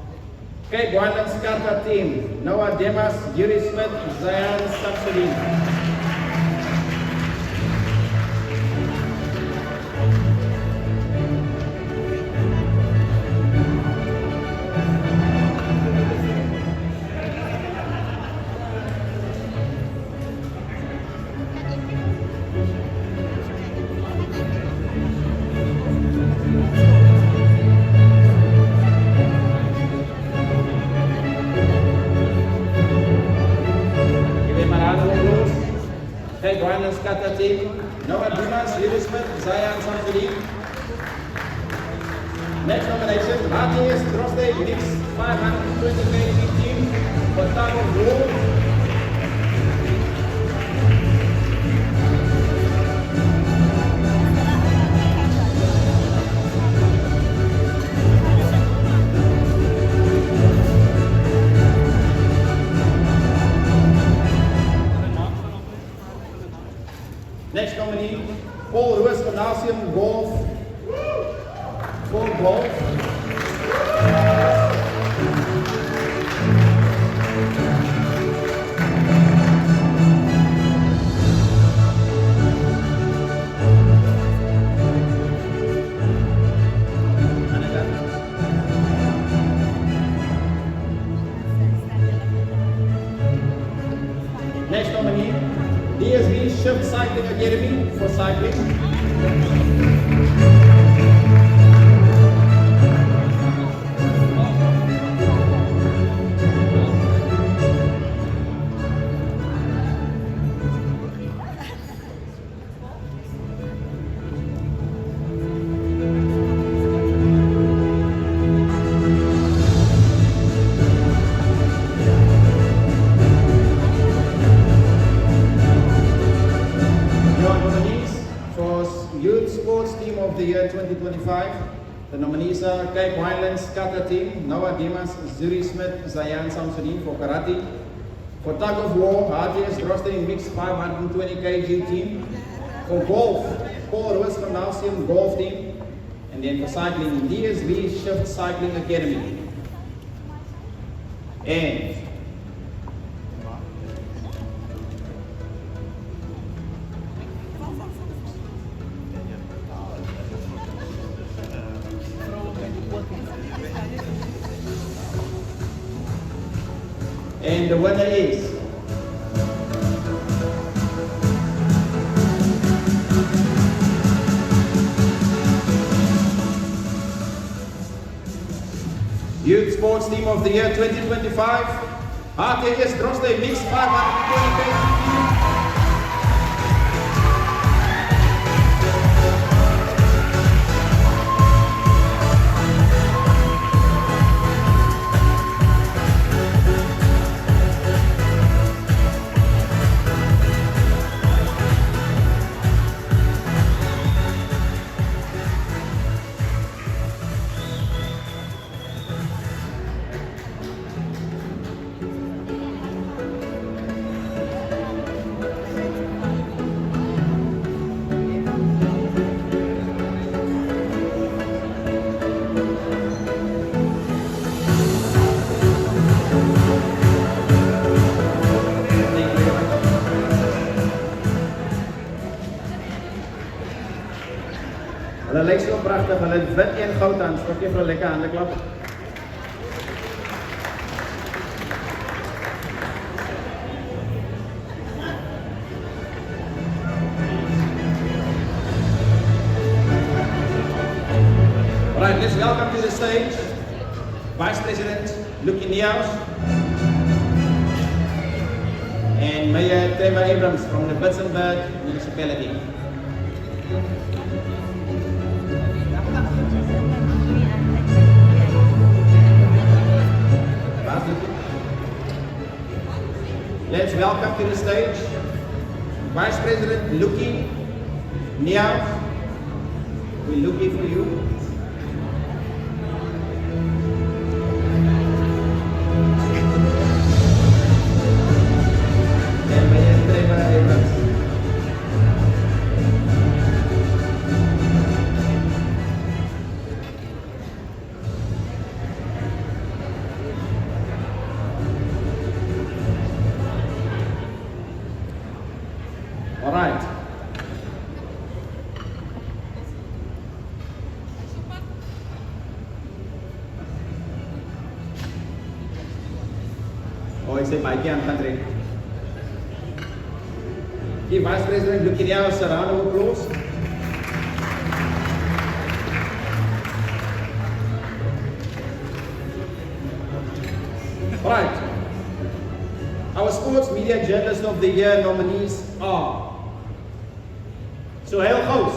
Cape Winelands Kata Team, Noah Demas, Yuri Smith, Zayan Samsudin. Cape Winelands Kata Team, Noah Demas, Yuri Smith, Zayan Samsudin. Next nomination, RTS Droste Unix 520 kg team for Tag of War. Next nominee, Paul Roos Gymnasium Golf for golf. Next nominee, DSV Shift Cycling Academy for cycling. Youth Sports Team of the Year 2025. The nominees are Cape Winelands Kata Team, Noah Demas, Zuri Smith, Zayan Samsudin for karate. For Tug of War, RTS Droste Mixed 520 kg team. For golf, Paul Roos Gymnasium Golf Team. And then for cycling, DSV Shift Cycling Academy. And the winner is Youth Sports Team of the Year 2025, RTS Droste Mixed 520 kg. Hulle lyk so pragtig, hulle het wit en goud aan, skop jy vir 'n lekker hande klap. Let's welcome to the stage Vice President Lucky Niaus and Mayor Trevor Abrams from the Bitzenberg Municipality. Let's welcome to the stage Vice President Lucky Niaus. We're looking for you. And Mayor Trevor Abrams. All right. Oh, I say Mikey and country. Give Vice President Lucky Niaus a round of applause. All right. Our Sports Media Journalist of the Year nominees are Sohail Gous,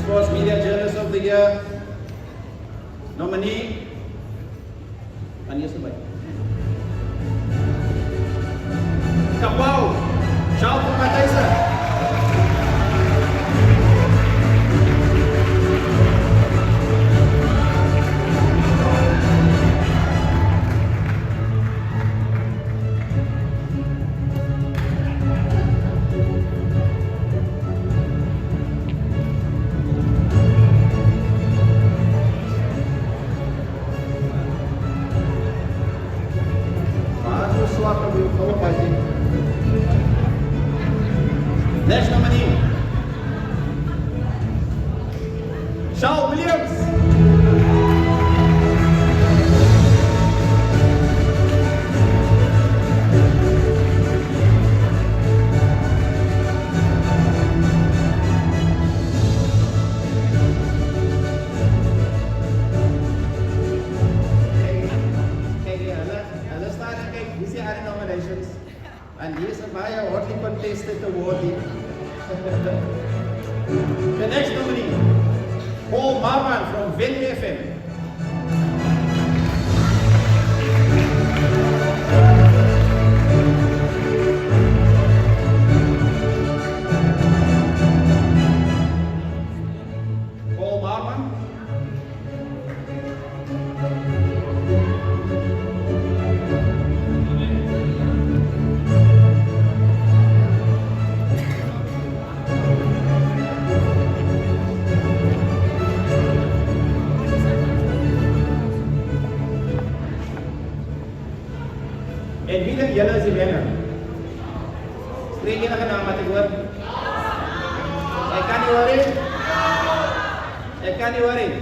Sports Media Journalist of the Year nominee Anies Nabai, Kapau Charles Matthijssen. Next nominee, Charles Williams. Let's start again. These are the nominations. And here's a very hotly contested award. The next nominee, Paul Marman from Venue FM. Paul Marman. En wie dink julle is die wenner? Spreek enige naam wat ek hoor? Ek kan nie hoor nie. Ek kan nie hoor nie.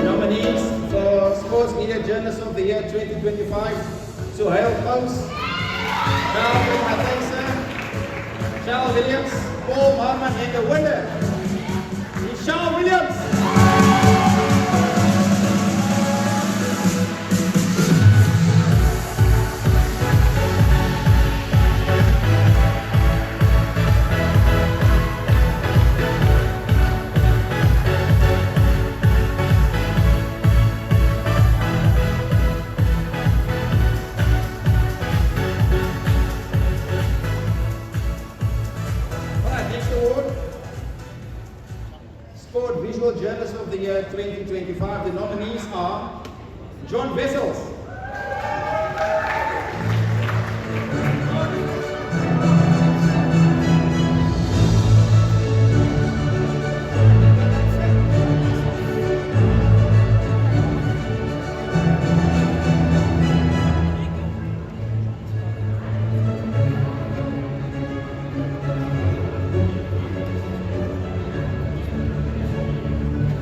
Nominees for Sports Media Journalist of the Year 2025, Sohail Gous, Charles Matthijssen, Charles Williams, Paul Marman, and the winner is Charles Williams. Sport Visual Journalist of the Year 2025. The nominees are John Vessels,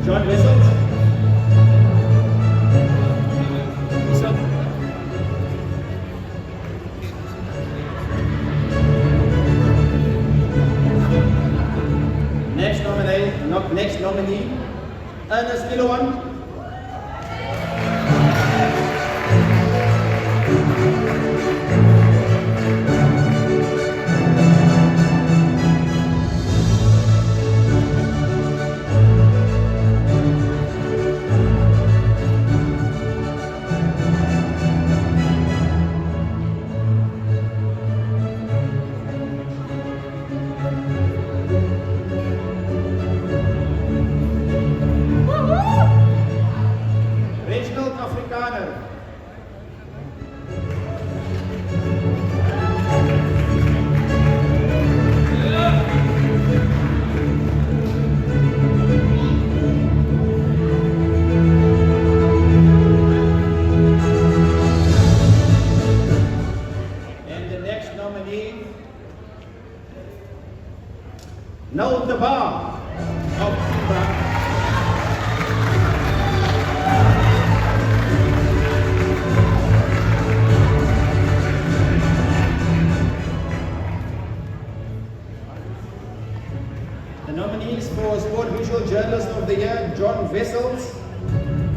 John Wessels. Next nominee, Ernest Kilowan. No, the bar of the nominees for Sport Visual Journalist of the Year: John Wessels,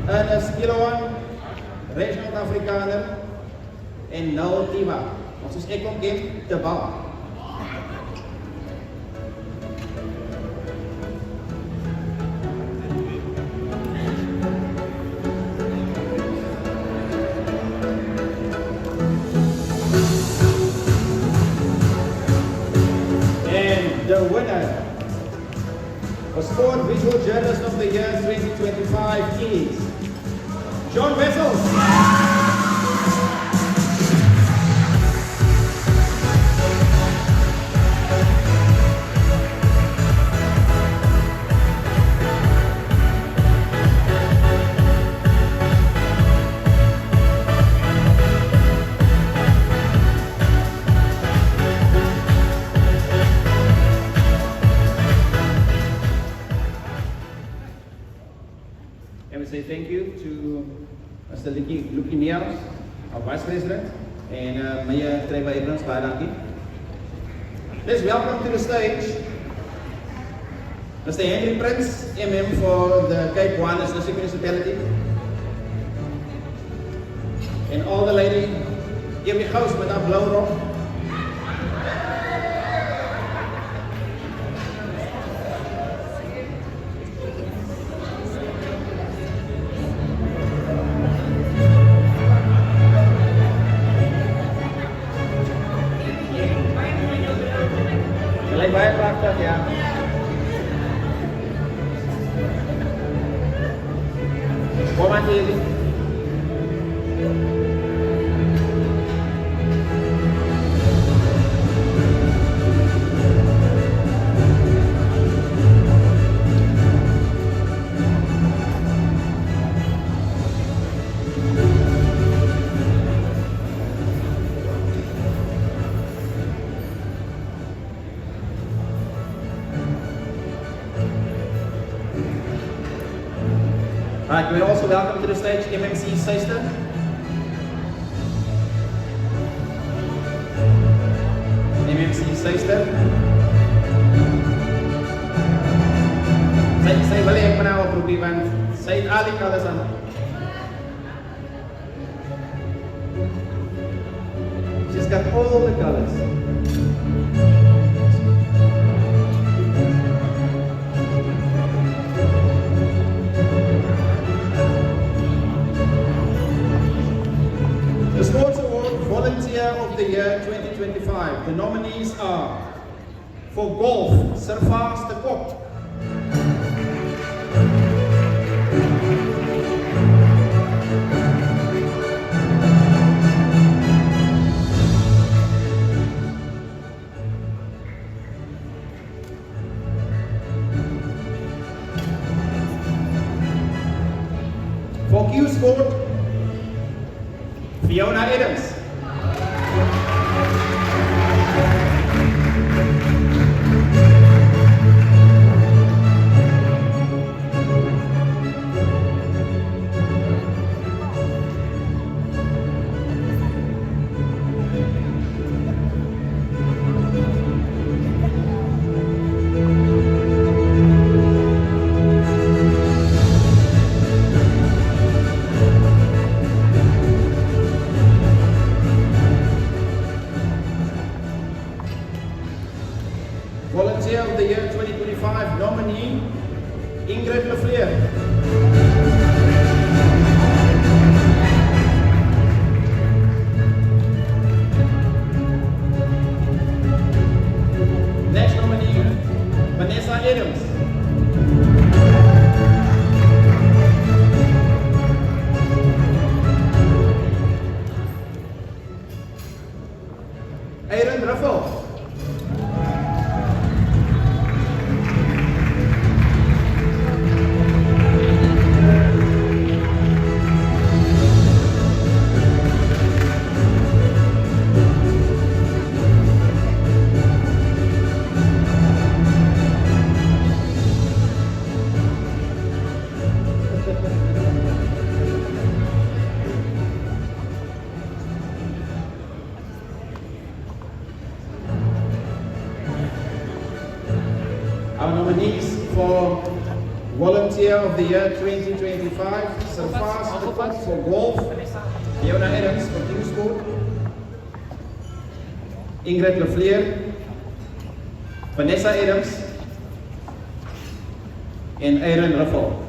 Ernest Kilowan, Reginald Afrikaner en Noel Tiba. Of soos ek hom ken, te bar. The winner for Sport Visual Journalist of the Year 2025 is John Wessels. And we say thank you to Mr. Lucky Niels, our Vice President, and Mayor Trevor Abrams, baie dankie. Let's welcome to the stage Mr. Henry Prince, MM for the Cape Winelands District Municipality. En al the lady, give me house met haar blauw rok. Baie pragtig, ja. Kom aan jullie. Alright, we also welcome to the stage MMC Seister. MMC Seister. Sy wil ek maar nou oproepie want sy het al die colours aan. She's got all the colours. The Sports Award Volunteer of the Year 2025. The nominees are for golf, Servaas de Kok. For Q Sport, Fiona Adams. Ingrid Lefleur. Next nominee, Vanessa Adams. Aaron Ruffle. Our nominees for Volunteer of the Year 2025, Surpass the Cup for Golf, Fiona Adams for Team Sport, Ingrid Lefleur, Vanessa Adams, and Aaron Ruffle.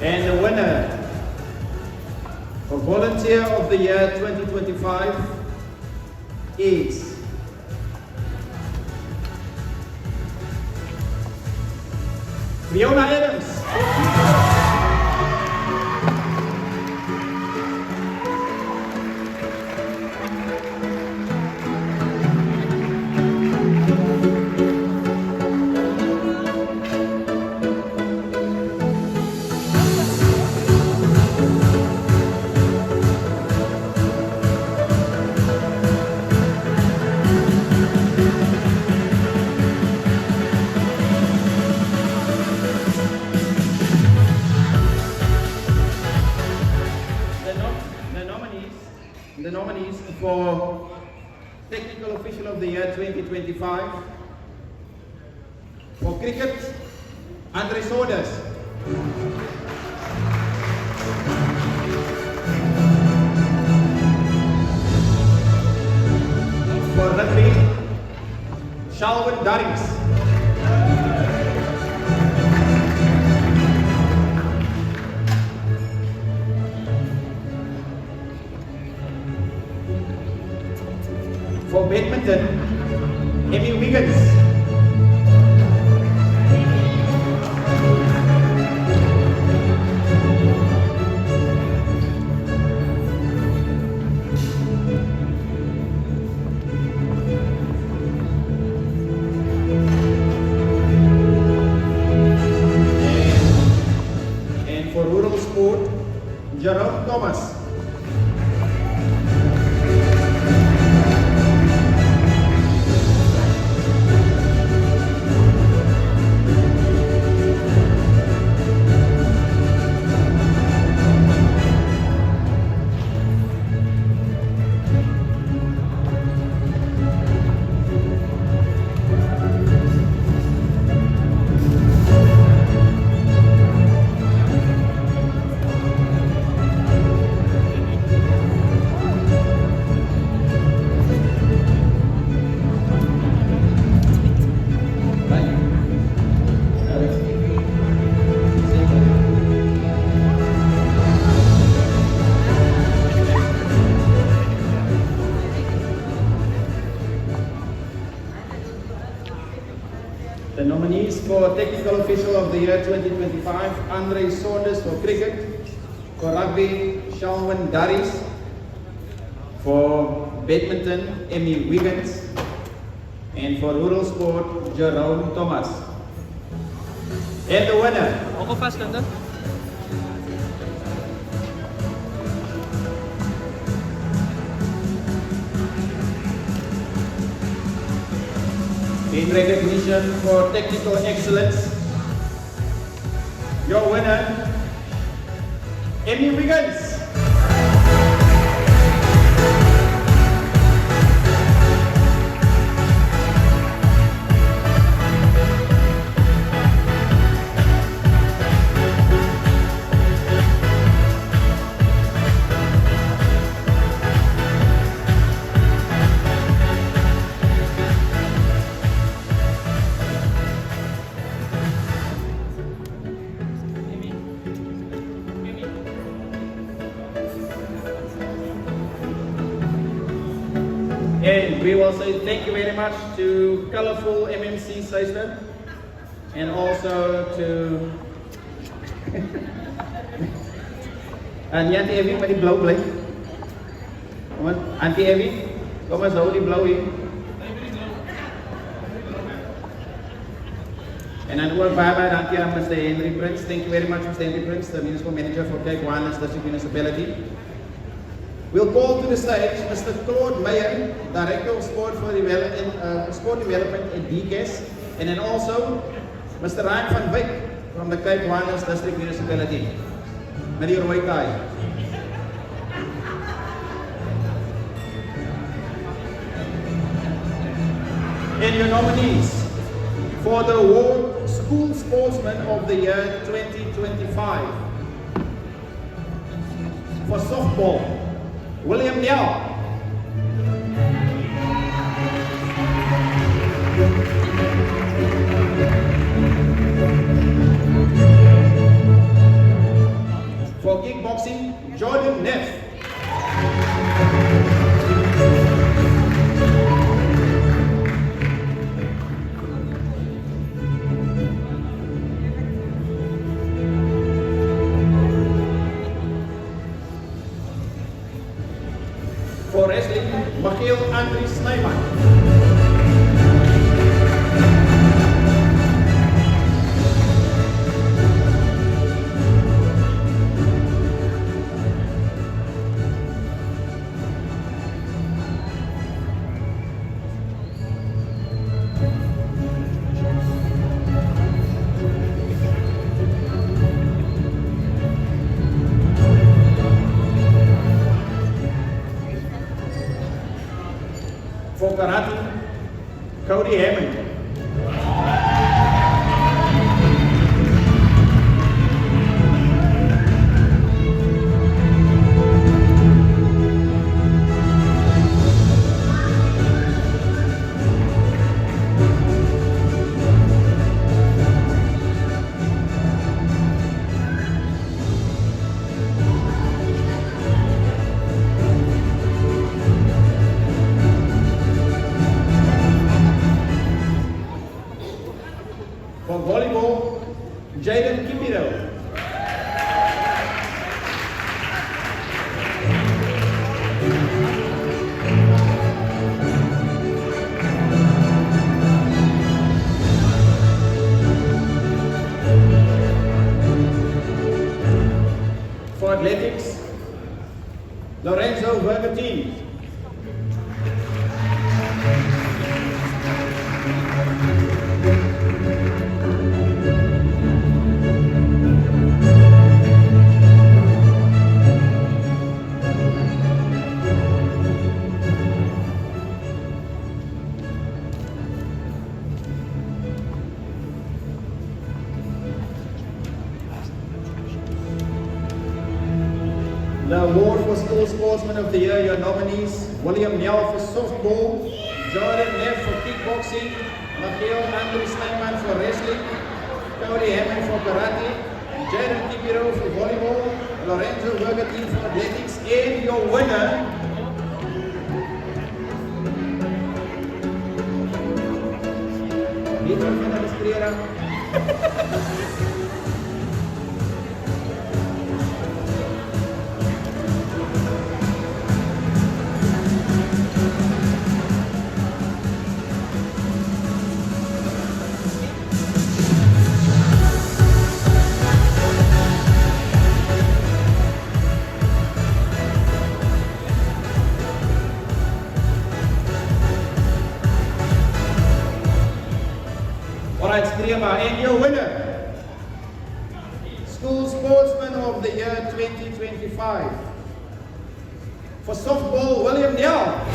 And the winner for Volunteer of the Year 2025 is Fiona Adams. The nominees for Technical Official of the Year 2025 for cricket, Andre Saunders. For rugby, Shalwin Darings. For badminton, Emmy Wiggins. And for rural sport, Jerome Thomas. The nominees for Technical Official of the Year 2025, Andre Saunders for cricket, for rugby, Shalwin Darries, for badminton, Emmy Wiggins, and for rural sport, Jerome Thomas. And the winner I'll go fast, London. In recognition for technical excellence, your winner, Emmy Wiggins. And we will say thank you very much to Colorful MMC Sister and also to Auntie Evie met die blauw blik. Kom aan, Auntie Evie, kom eens hou die blauw hier. En dan ook baie dankie aan Mr. Henry Prince. Thank you very much Mr. Henry Prince, the Municipal Manager for Cape Winelands District Municipality. We'll call to the stage Mr. Claude Meyer, Director of Sport Development at DCAS, and then also Mr. Ryan van Wyk from the Cape Winelands District Municipality. Meneer Roy Thai. And your nominees for the award School Sportsman of the Year 2025 for softball, William Liao. For kickboxing, Jordan Neff. For wrestling, Michiel Andries Snyman. For karate, Cody Hammond. For volleyball, Jaden Kipiro. For athletics, Lorenzo Vergatini. The award for School Sportsman of the Year, your nominees, William Niel for softball, Jordan Neff for kickboxing, Michiel Andries Snyman for wrestling, Cody Hammond for karate, Jaden Kipiro for volleyball, Lorenzo Vergatini for athletics, and your winner, Peter Fernandez Pereira. Lima. And your winner, School Sportsman of the Year 2025. For softball, William Nell.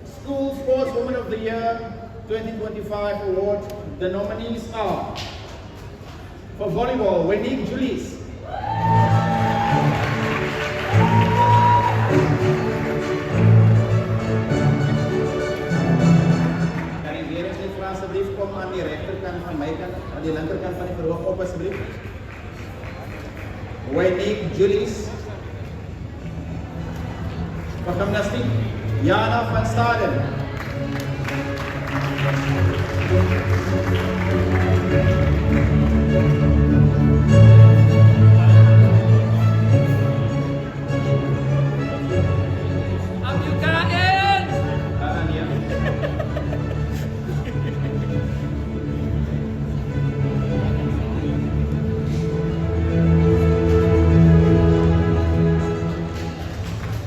School Sportswoman of the Year 2025 award. The nominees are, for volleyball, Wendy Julies. Kan die weer eens net vra asseblief kom aan die regterkant van my kant, aan die linkerkant van die verhoog op asseblief. Wendy Julies. Voor gymnastiek, Jana van Staden.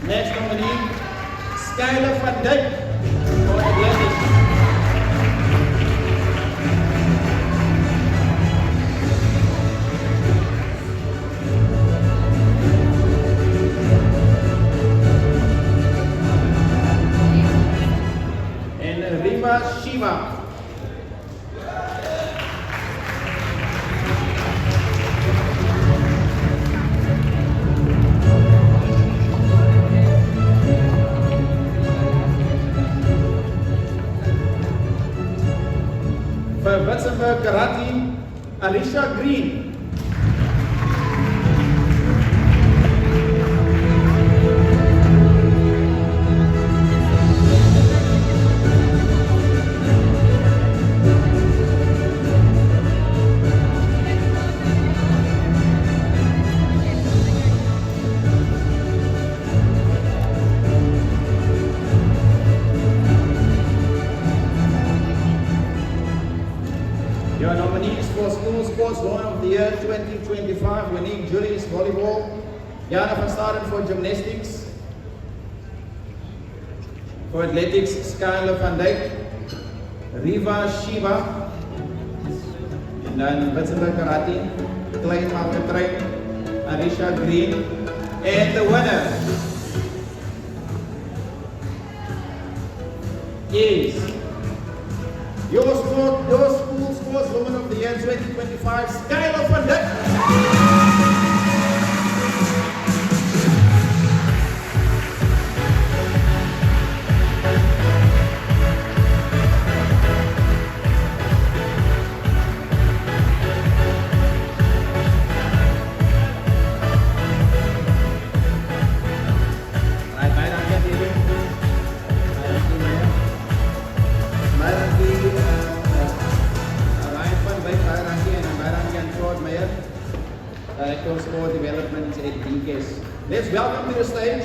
Next nominee, Skyler van Dijk for athletics. And Rima Shiva. For Witzenberg Karate, Alicia Green. Your nominees for School Sportswoman of the Year 2025, Winnie Julius Volleyball, Jana van Staden for Gymnastics, for Athletics, Skyler van Dijk, Riva Shiva, en dan Witzenberg Karate, Klein Malkentrein, Arisha Green, and the winner is your School Sportswoman of the Year 2025, Skyler van Dijk. Director of Sport Development at DKS. Let's welcome to the stage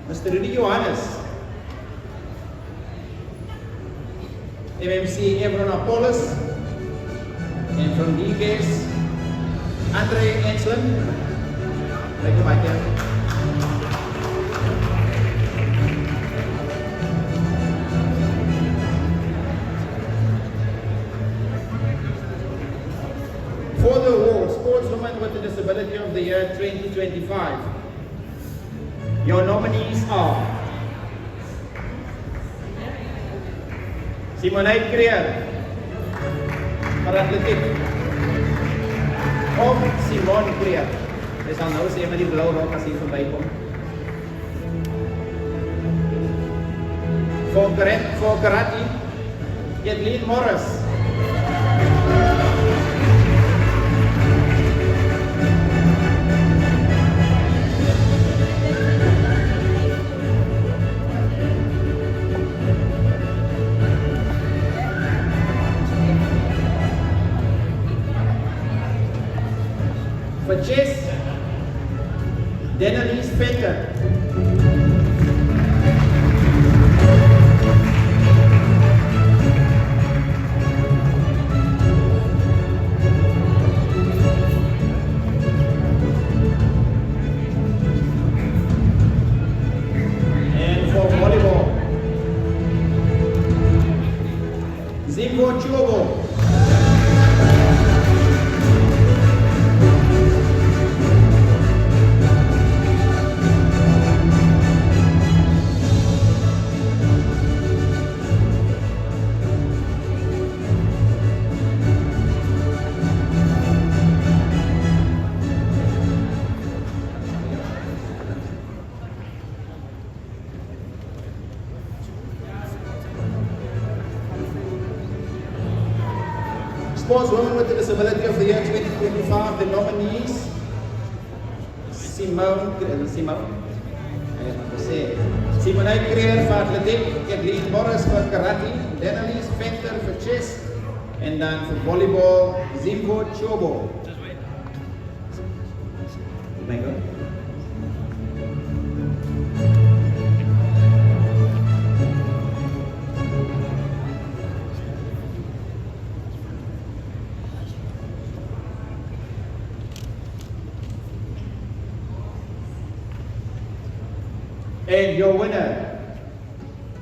Mr. Rudy Johannes, MMC Ebron Apollos, and from DKS, Andre Enslin. Thank you, Michael. For the award, Sportswoman with a Disability of the Year 2025, your nominees are Simonette Creer for Athletics, of Simone Creer. Jy sal nou sê met die blou rok as hy verbykom. For Karate, Kathleen Morris. For chess, Denelise Petter. Sportswoman with the Disability of the Year 2025, the nominees, Simone Creer for Athletic, Kathleen Morris for Karate, Denalise Venter for Chess, and then for Volleyball, Zimbo Chobo. You may go. And your winner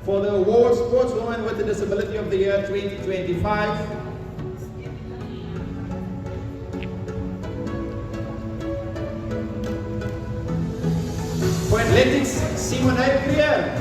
for the award Sportswoman with the Disability of the Year 2025, for athletics, Simone Creer.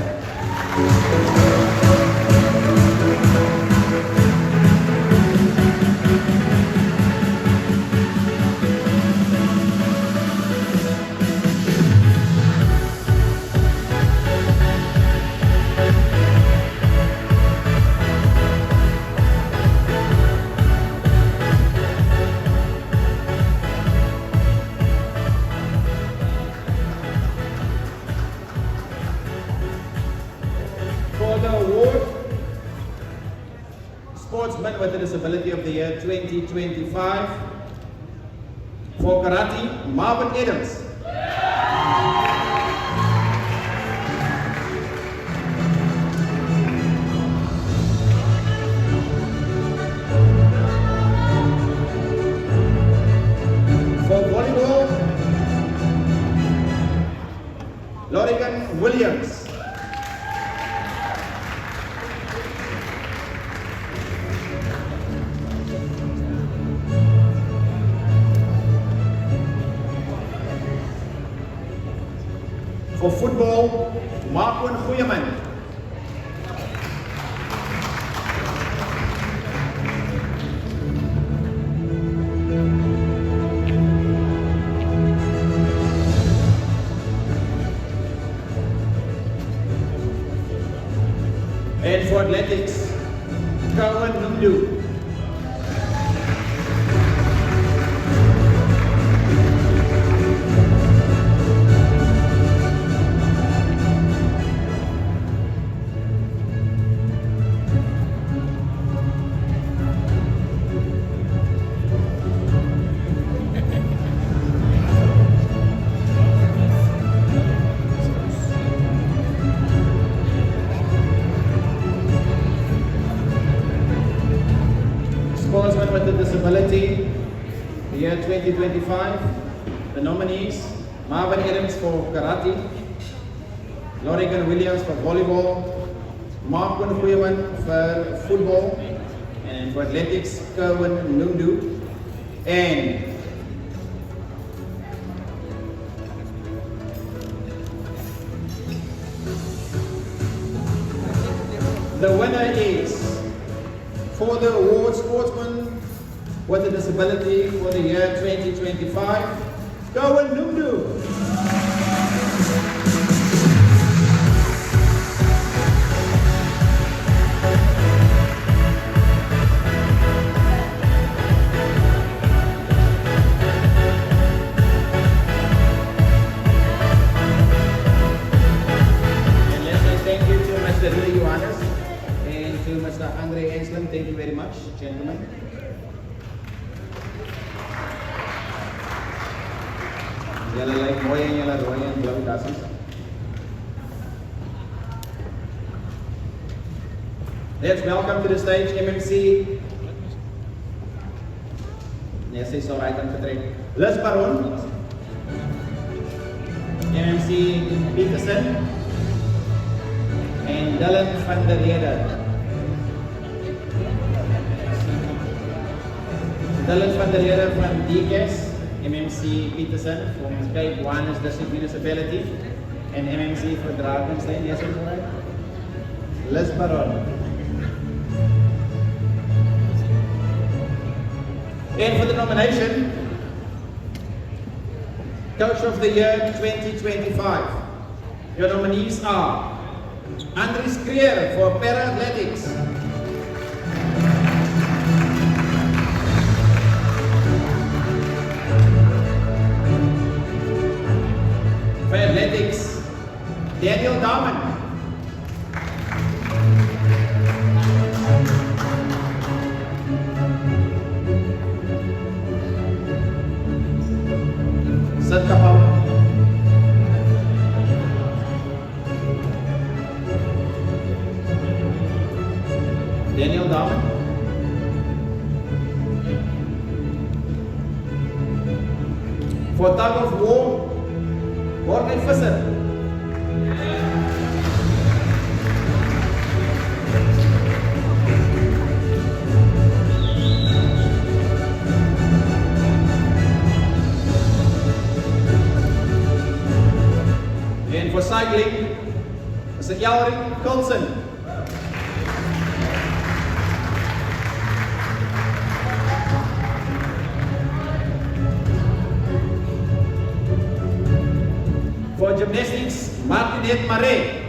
Sportsman with the Disability of the Year 2025, for Karate, Marvin Adams. For volleyball, Lorigan Williams. For football, Markwin Goeieman. And for athletics, Kawan Numdu. Sportsman with the Disability, the year 2025. The nominees, Marvin Adams for Karate, Lorigan Williams for Volleyball, Markwin Goeieman for Football, and for Athletics, Kerwin Nundu. And the winner is, for the award Sportsman with a Disability for the year 2025, Kerwin Nundu. And let's say thank you to Mr. Louis Johannes and to Mr. Andre Enslam. Thank you very much, gentlemen. Julle lyk mooi in julle rooi en blou dassies. Let's welcome to the stage MMC. Yes, it's alright, I'm vertrek. Liz Baron, MMC Peterson, and Dylan van der Rede. Dylan van der Rede from DKS, MMC Peterson from Cape Winelands District Municipality, and MMC for Drakenstein. Yes, it's alright. Liz Baron. And for the nomination, Coach of the Year 2025. Your nominees are Andries Creer for Para-Athletics, For tug of war, Morley Visser. And for cycling, Mr. Jalrik Coulson. For gymnastics, Martinette Marais.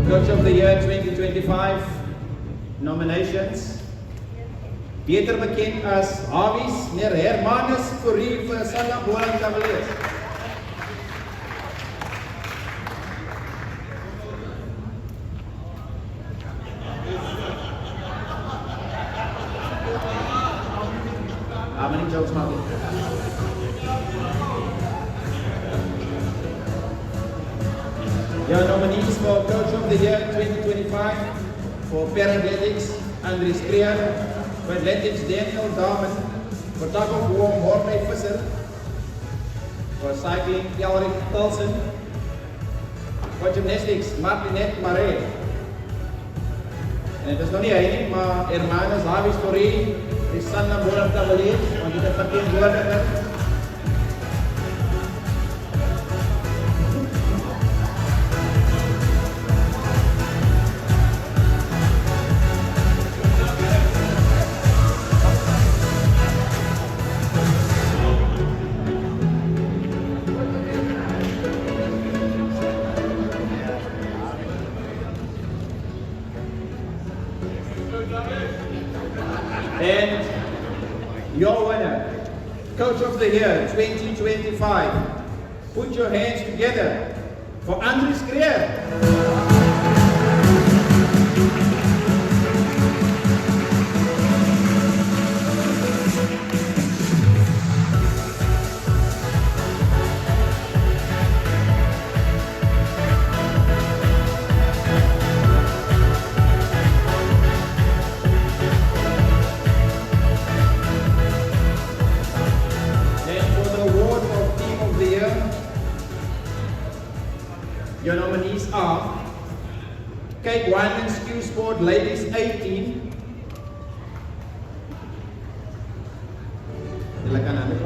Coach of the Year 2025 nominations. Beter bekend as Hawies, meneer Hermanus Fourie vir Sanlam Boland Cavaliers. How many jokes, Marty? Your nominees for Coach of the Year 2025 for Parathletics, Andries Creer. For athletics, Daniel Damen. For tug of war, Morley Visser. For cycling, Jalrik Coulson. For gymnastics, Martinette Marais. En het is nog niet één, maar Hermanus Hawies Fourie, die Sanlam Boland Cavaliers, want die het vertegenwoordiger. And your winner, Coach of the Year 2025. Put your hands together for Andries Creer. Your nominees are Winelands Q Sport Ladies 18. Silakan Anda.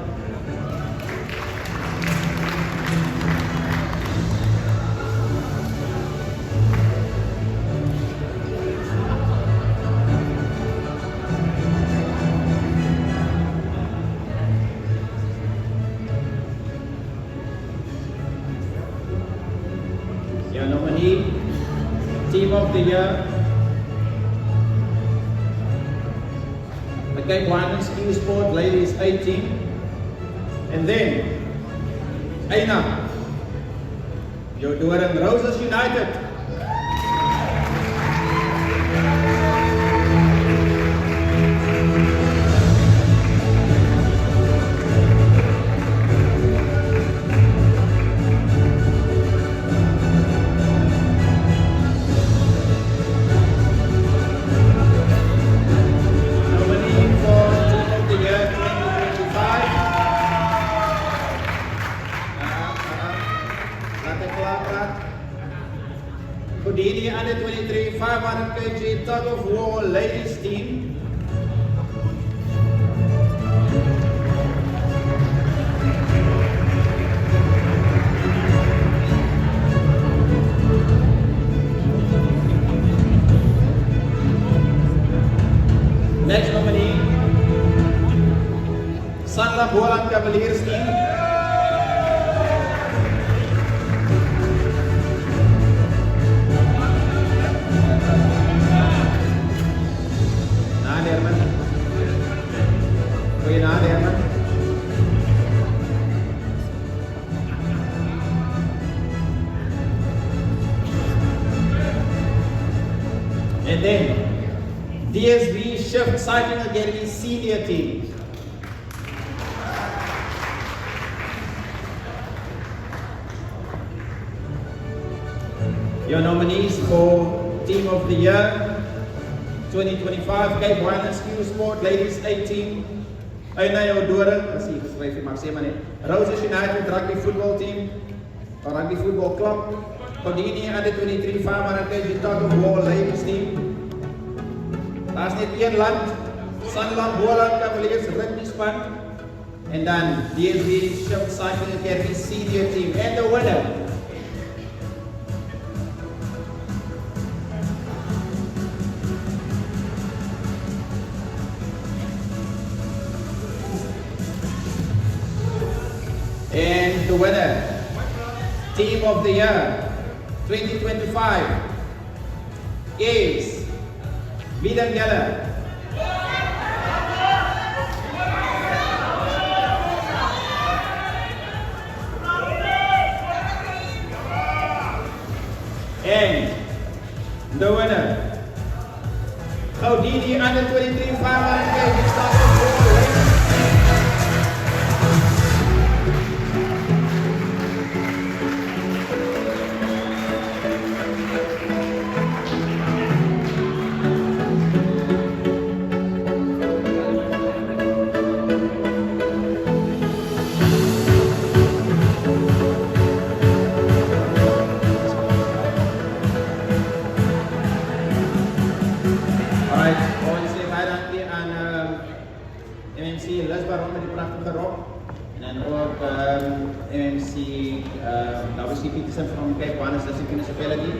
Your nominee, Team of the Year, the Winelands Q Sport Ladies 18, and then Aina, your Doran Roses United. Houdini under 23 500 kg tug of war ladies team. Next nominee, Sanlam Boland Cavaliers team. And then DSV Shift Cycling Academy Senior Team. Your nominees for Team of the Year, 2025 Cape Winelands Skill Sport Ladies 18. Einayo Doren, as he geskryf het, maar sê maar net. Roses United Rugby Football Team, or Rugby Football Club. Kodini Under 23 Farmer and Digital War Ladies Team. Daar's net een land, Sanlam Boland Cavaliers Rugby Span. En dan DSB Ship Cycling Academy Senior Team. And the winner. And the winner, Team of the Year 2025 is Midam Yala. And the winner, Gaudini Under 23 Farmer and Baby MMC Lesbaron met die prachtige rok. En dan ook MMC WC Peterson van Cape Winelands Municipality.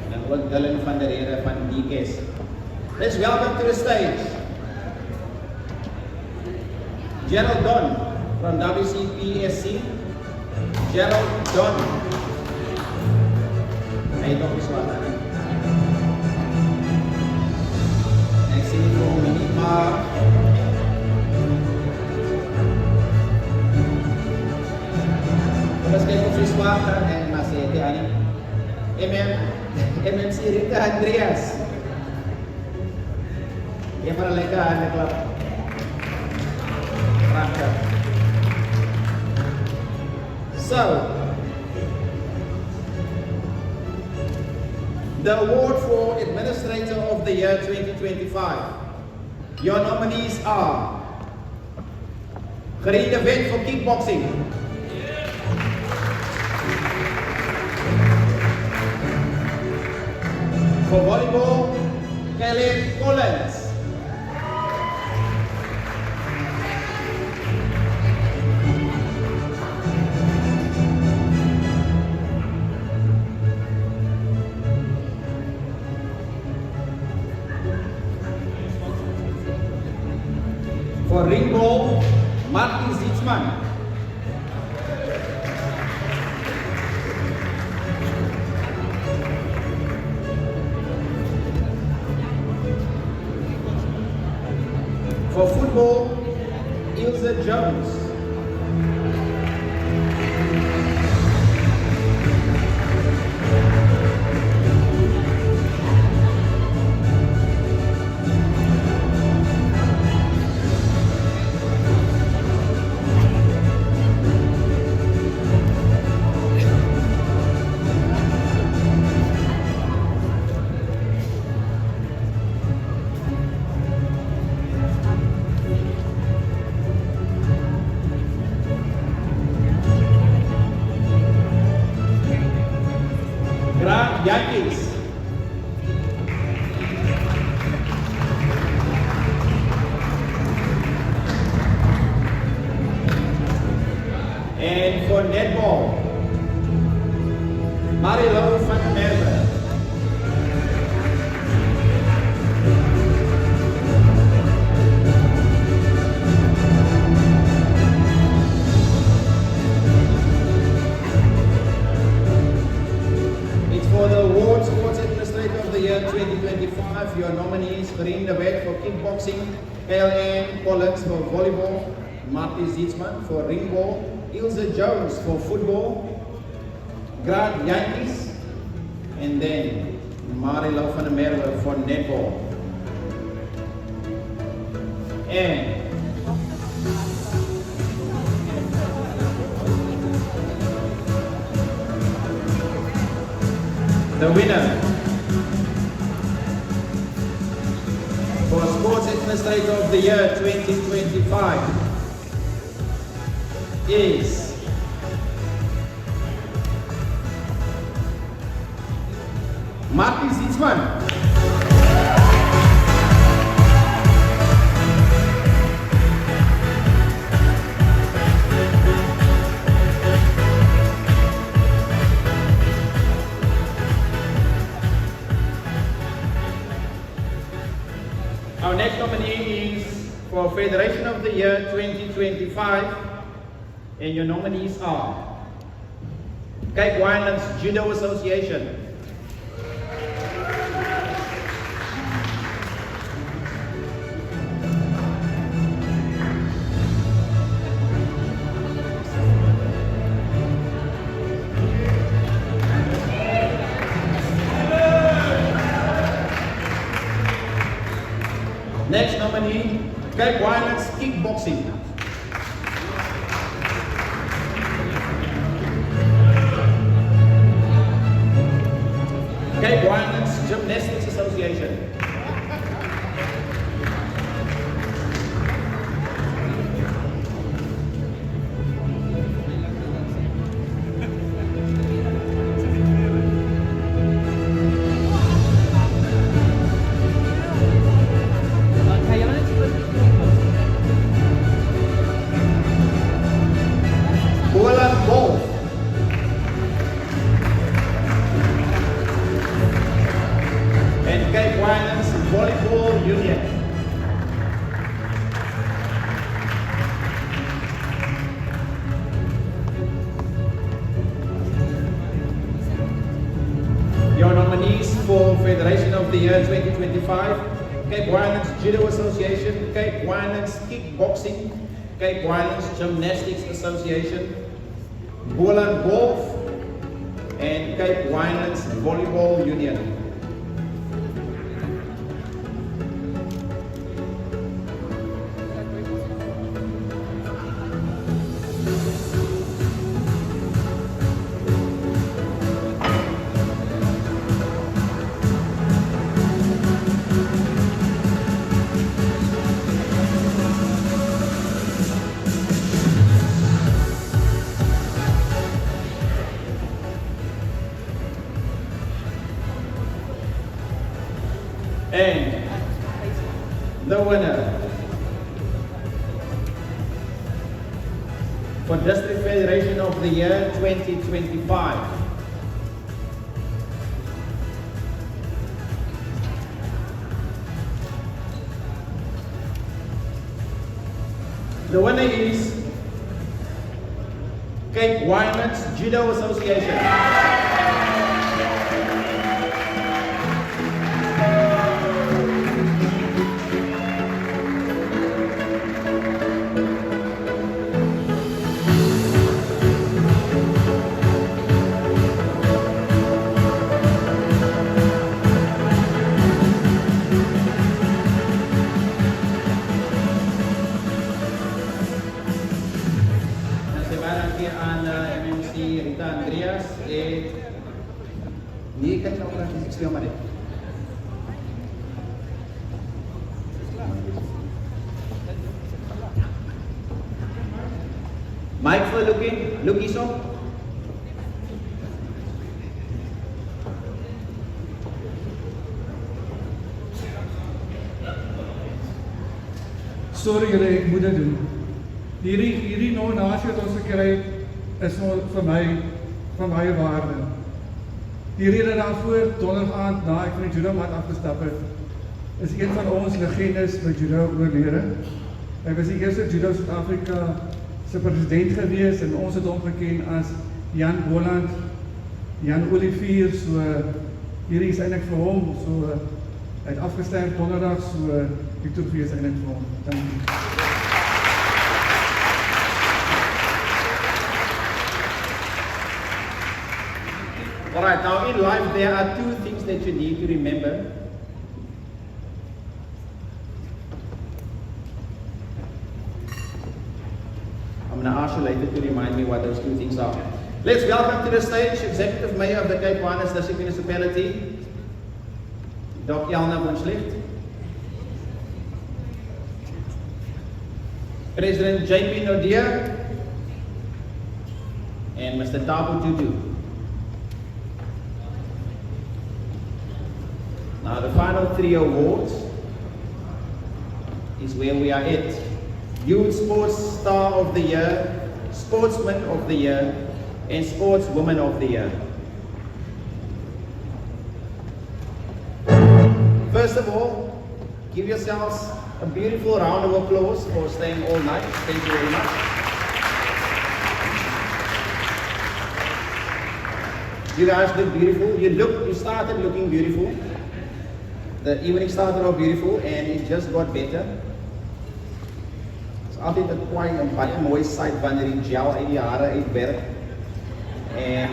En dan ook Dylan van der Rede van DK's. Let's welcome to the stage Gerald Don from WCPSC. Gerald Don. Hij is ook bezwaar. En ik zie het voor Minima. Mas kayo kung suwaka and masete ani MMC Rita Andreas. Yan para like na club. So the award for Administrator of the Year 2025. Your nominees are Gerrie de Wet for kickboxing. For volleyball, Kelly Collins. For ringball, Martin Zitzman. For football, Ilse Jones. Yankees. And for netball, Marilo van Merwe. For the award Sports Administrator of the Year 2025, your nominees Green de Wet for kickboxing, KLN Collins for volleyball, Marty Zitzman for ringball, Ilse Jones for football, Grant Yankees, and then Marilo van der Merwe for netball. And the winner Administrator of the Year 2025 is Marty Zietsman. Our next nominee is for Federation of the Year 2025, and your nominees are Cape Winelands Judo Association, next nominee, Cape Winelands Kickboxing, Cape Winelands Gymnastics Association, and Cape Winelands Volleyball Union. Your nominees for Federation of the Year 2025, Cape Winelands Judo Association, Cape Winelands Kickboxing, Cape Winelands Gymnastics Association, Boland Golf, and Cape Winelands Volleyball Union. And the winner for District Federation of the Year 2025 the winner is Cape Winelands Judo Association. Aan MMC Rita Andreas nie kan nou maar ek speel maar net. Mike for look hierso. Sorry julle, ek moet dit doen. Hierdie nominasie wat ons gekry het, is vir my van baie waarde. Die rede daarvoor, donderdag aand na ek van die judo mat afgestap het, is een van ons legendes by judo oorlede. Hy was die eerste judo Suid-Afrika se president gewees en ons het hom geken as Jan Boland, Jan Olivier, so hierdie is eintlik vir hom, so hy het afgesterf donderdag, so die trofee is eintlik vir hom. Dankie. Alright, now in life there are two things that you need to remember. I'm going to ask you later to remind me what those two things are. Let's welcome to the stage Executive Mayor of the Cape Winelands District Municipality, Dr. Elna van Schlicht. President JP Nodia, and Mr. Tabu Tutu. Now the final 3 awards is where we are at. Youth Sports Star of the Year, Sportsman of the Year, and Sportswoman of the Year. First of all, give yourselves a beautiful round of applause for staying all night. Thank you very much. You guys look beautiful. You started looking beautiful. The evening started off beautiful and it just got better. It's altyd 'n baie mooi sight wanneer die gel uit die hare uitwerk en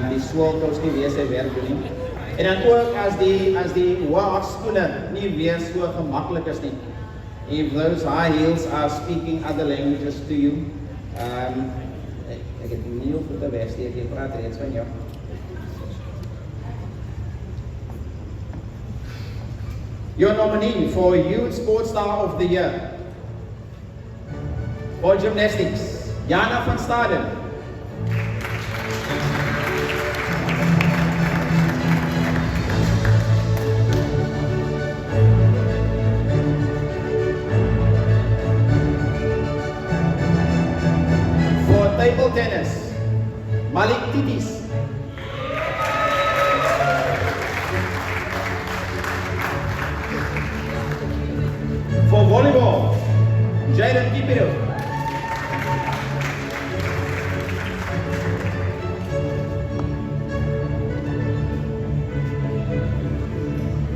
die swelkous nie weer sy werk doen nie. En dan ook as die hoogskoene nie weer so gemaklik is nie. If those high heels are speaking other languages to you, ek het nie op die wegsteek, ek praat reeds van jou. Your nominee for Youth Sports Star of the Year. For gymnastics, Jana van Staden. For table tennis, Malik Titis. For volleyball, Jaden Kipiro.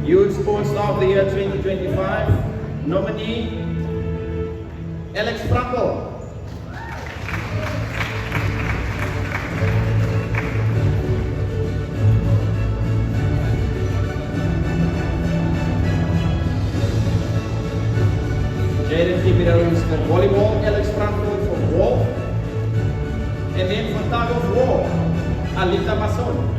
Youth Sports Star of the Year 2025, nominee Alex Frankel. Jaden Kipiro is for volleyball, Alex Frankel for golf, and then for tug of war, Alita Mason.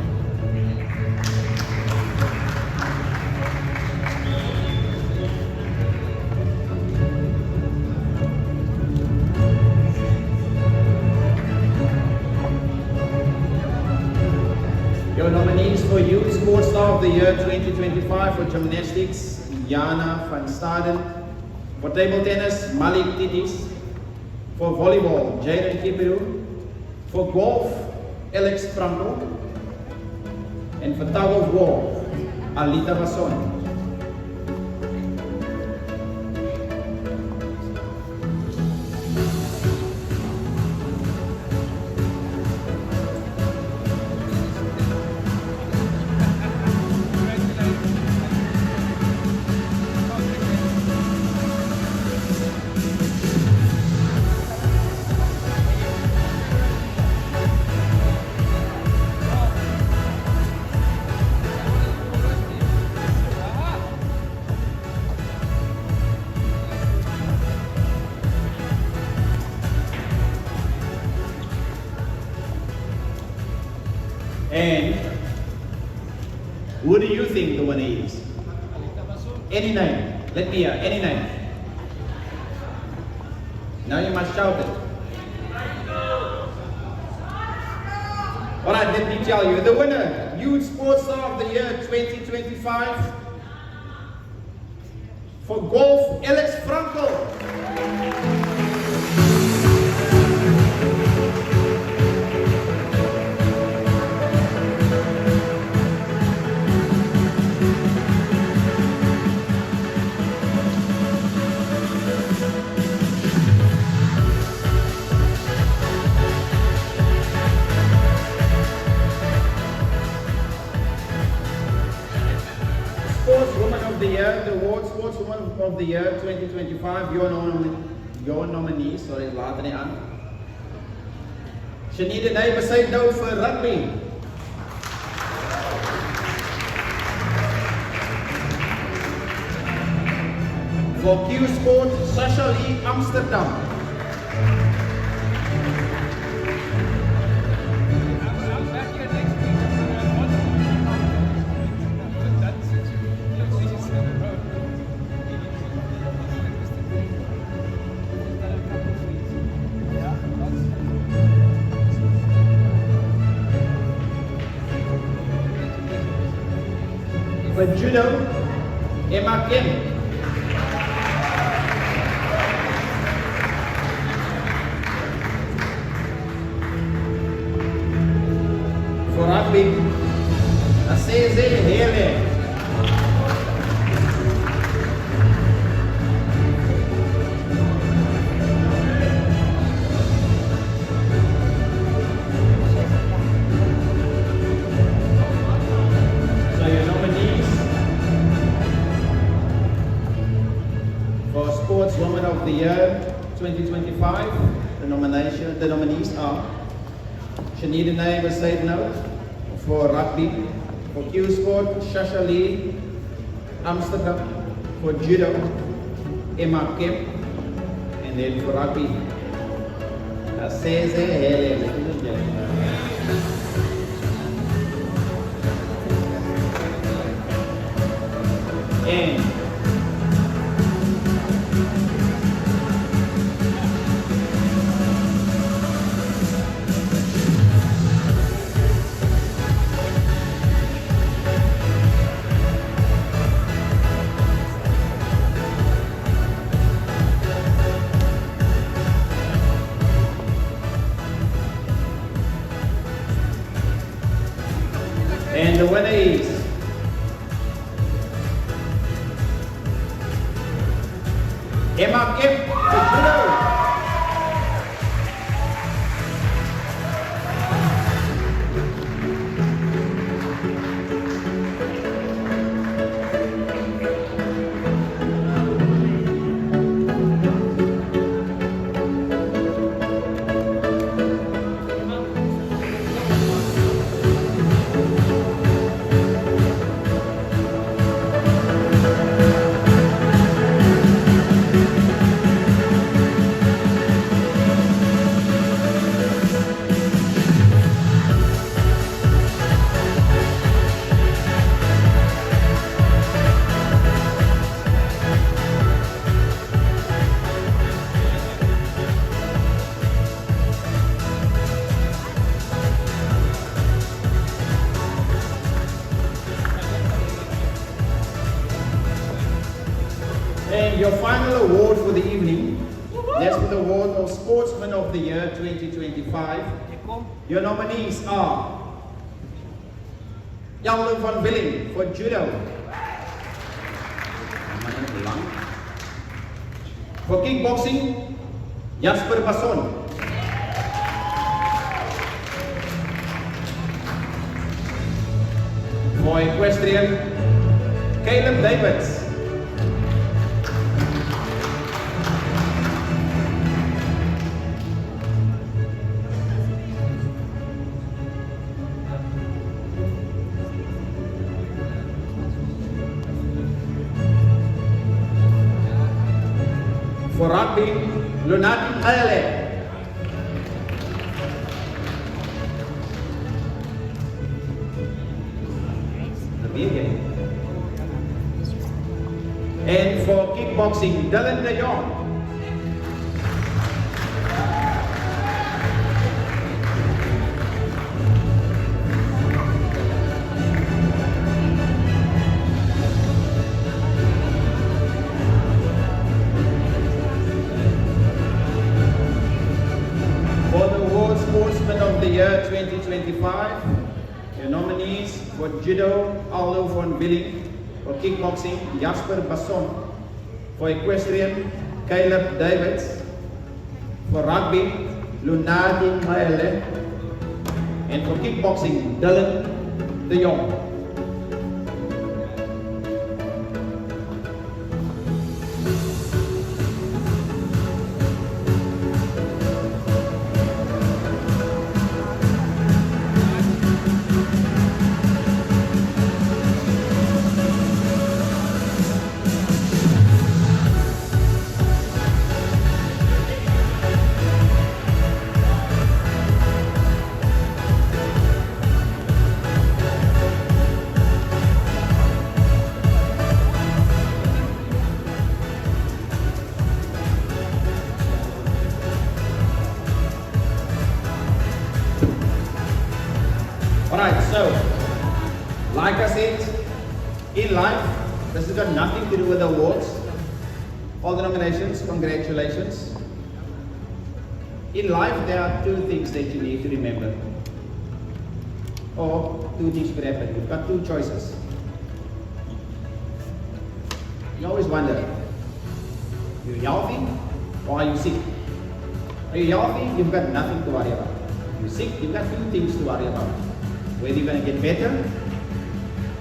Your nominees for Youth Sports Star of the Year 2025 for gymnastics, Jana van Staden. For table tennis, Malik Titis. For volleyball, Jaden Kipiro. For golf, Alex Franco. And for tug of war, Alita Mason. And who do you think the winner is? Any name. Let me hear. Any name. Now you must shout it. Alright, let me tell you. The winner, Youth Sports Star of the Year 2025. For golf, Alex Frankel. Sportswoman of the Year, the award Sportswoman of the Year 2025, your nominee, sorry, later nie aan. Shanita Nay besluit nou vir rugby. For Q Sport, Sasha Lee Amsterdam. For judo, Emma Kim. For rugby, Aseze Hele. So your nominees for Sportswoman of the Year 2025, the nominees are Shanida Naima Saidnout for rugby, for Q Sport, Shasha Lee, Amsterdam, for judo, Emma Kim, and then for rugby, Aseze Hele, ladies and gentlemen. And the winner is Emma Kim for judo. And your final award for the evening, that's for the award of Sportsman of the Year 2025. Your nominees are Jan van Willing for judo. For kickboxing, Jasper Basson. For equestrian, Caleb Davids. For rugby, Lunati Hele. And for kickboxing, Dylan De Jong. For the World Sportsman of the Year 2025, your nominees for judo, Aldo van Willing. For kickboxing, Jasper Basson. For equestrian, Caleb Davids. For rugby, Lunati Maele. And for kickboxing, Dylan De Jong. This has got nothing to do with the awards. All the nominations, congratulations. In life, there are two things that you need to remember. Or two things could happen. You've got two choices. You always wonder, are you healthy or are you sick? Are you healthy? You've got nothing to worry about. If you're sick, you've got two things to worry about. Whether you're going to get better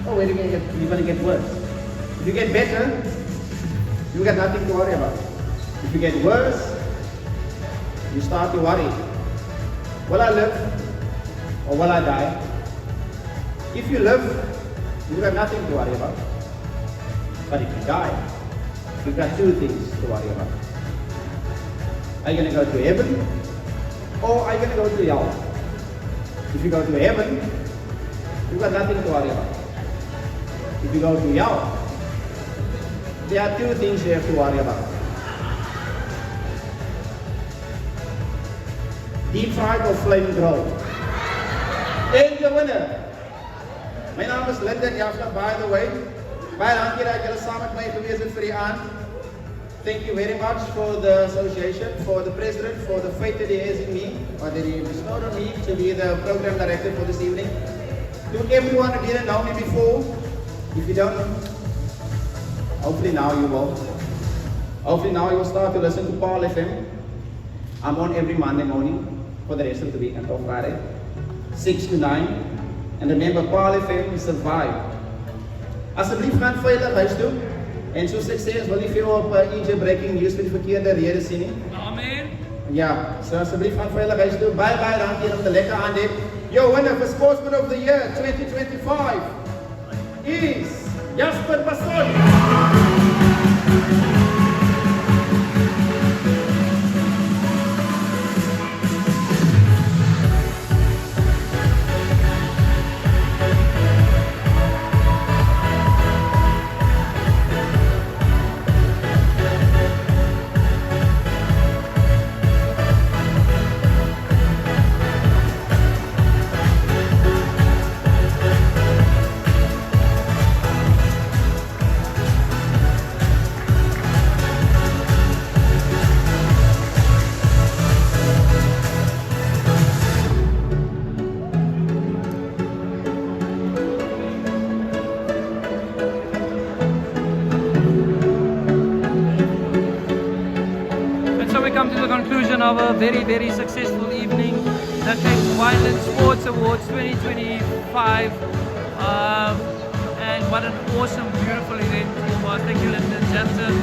or whether you're going to get worse. If you get better, you've got nothing to worry about. If you get worse, you start to worry. Will I live or will I die? If you live, you've got nothing to worry about. But if you die, you've got two things to worry about. Are you going to go to heaven or are you going to go to hell? If you go to heaven, you've got nothing to worry about. If you go to hell, there are two things you have to worry about. Deep fried or flame grilled. En the winner. My naam is Linda Jafta, by the way. Baie dankie dat julle saam met my gewees het vir die aand. Thank you very much for the association, for the president, for the faith that he has in me, or that he bestowed on me to be the program director for this evening. To everyone who didn't know me before, if you don't, hopefully now you will. Hopefully now you'll start to listen to Paul FM. I'm on every Monday morning for the rest of the week until Friday, 6 to 9. And remember, Paul FM is a vibe. Asseblief gaan veilig huis toe. En soos ek sê, wil nie veel op EJ Breaking News vir die verkeerde rede sien nie. Amen. Ja, so asseblief gaan veilig huis toe. Baie dankie om te lekker aan dit. Your winner for Sportsman of the Year 2025 is Jasper Pastori. Of a very successful evening, the Winelands Sports Awards 2025, and what an awesome, beautiful event it was. Thank you, Linda Jansen.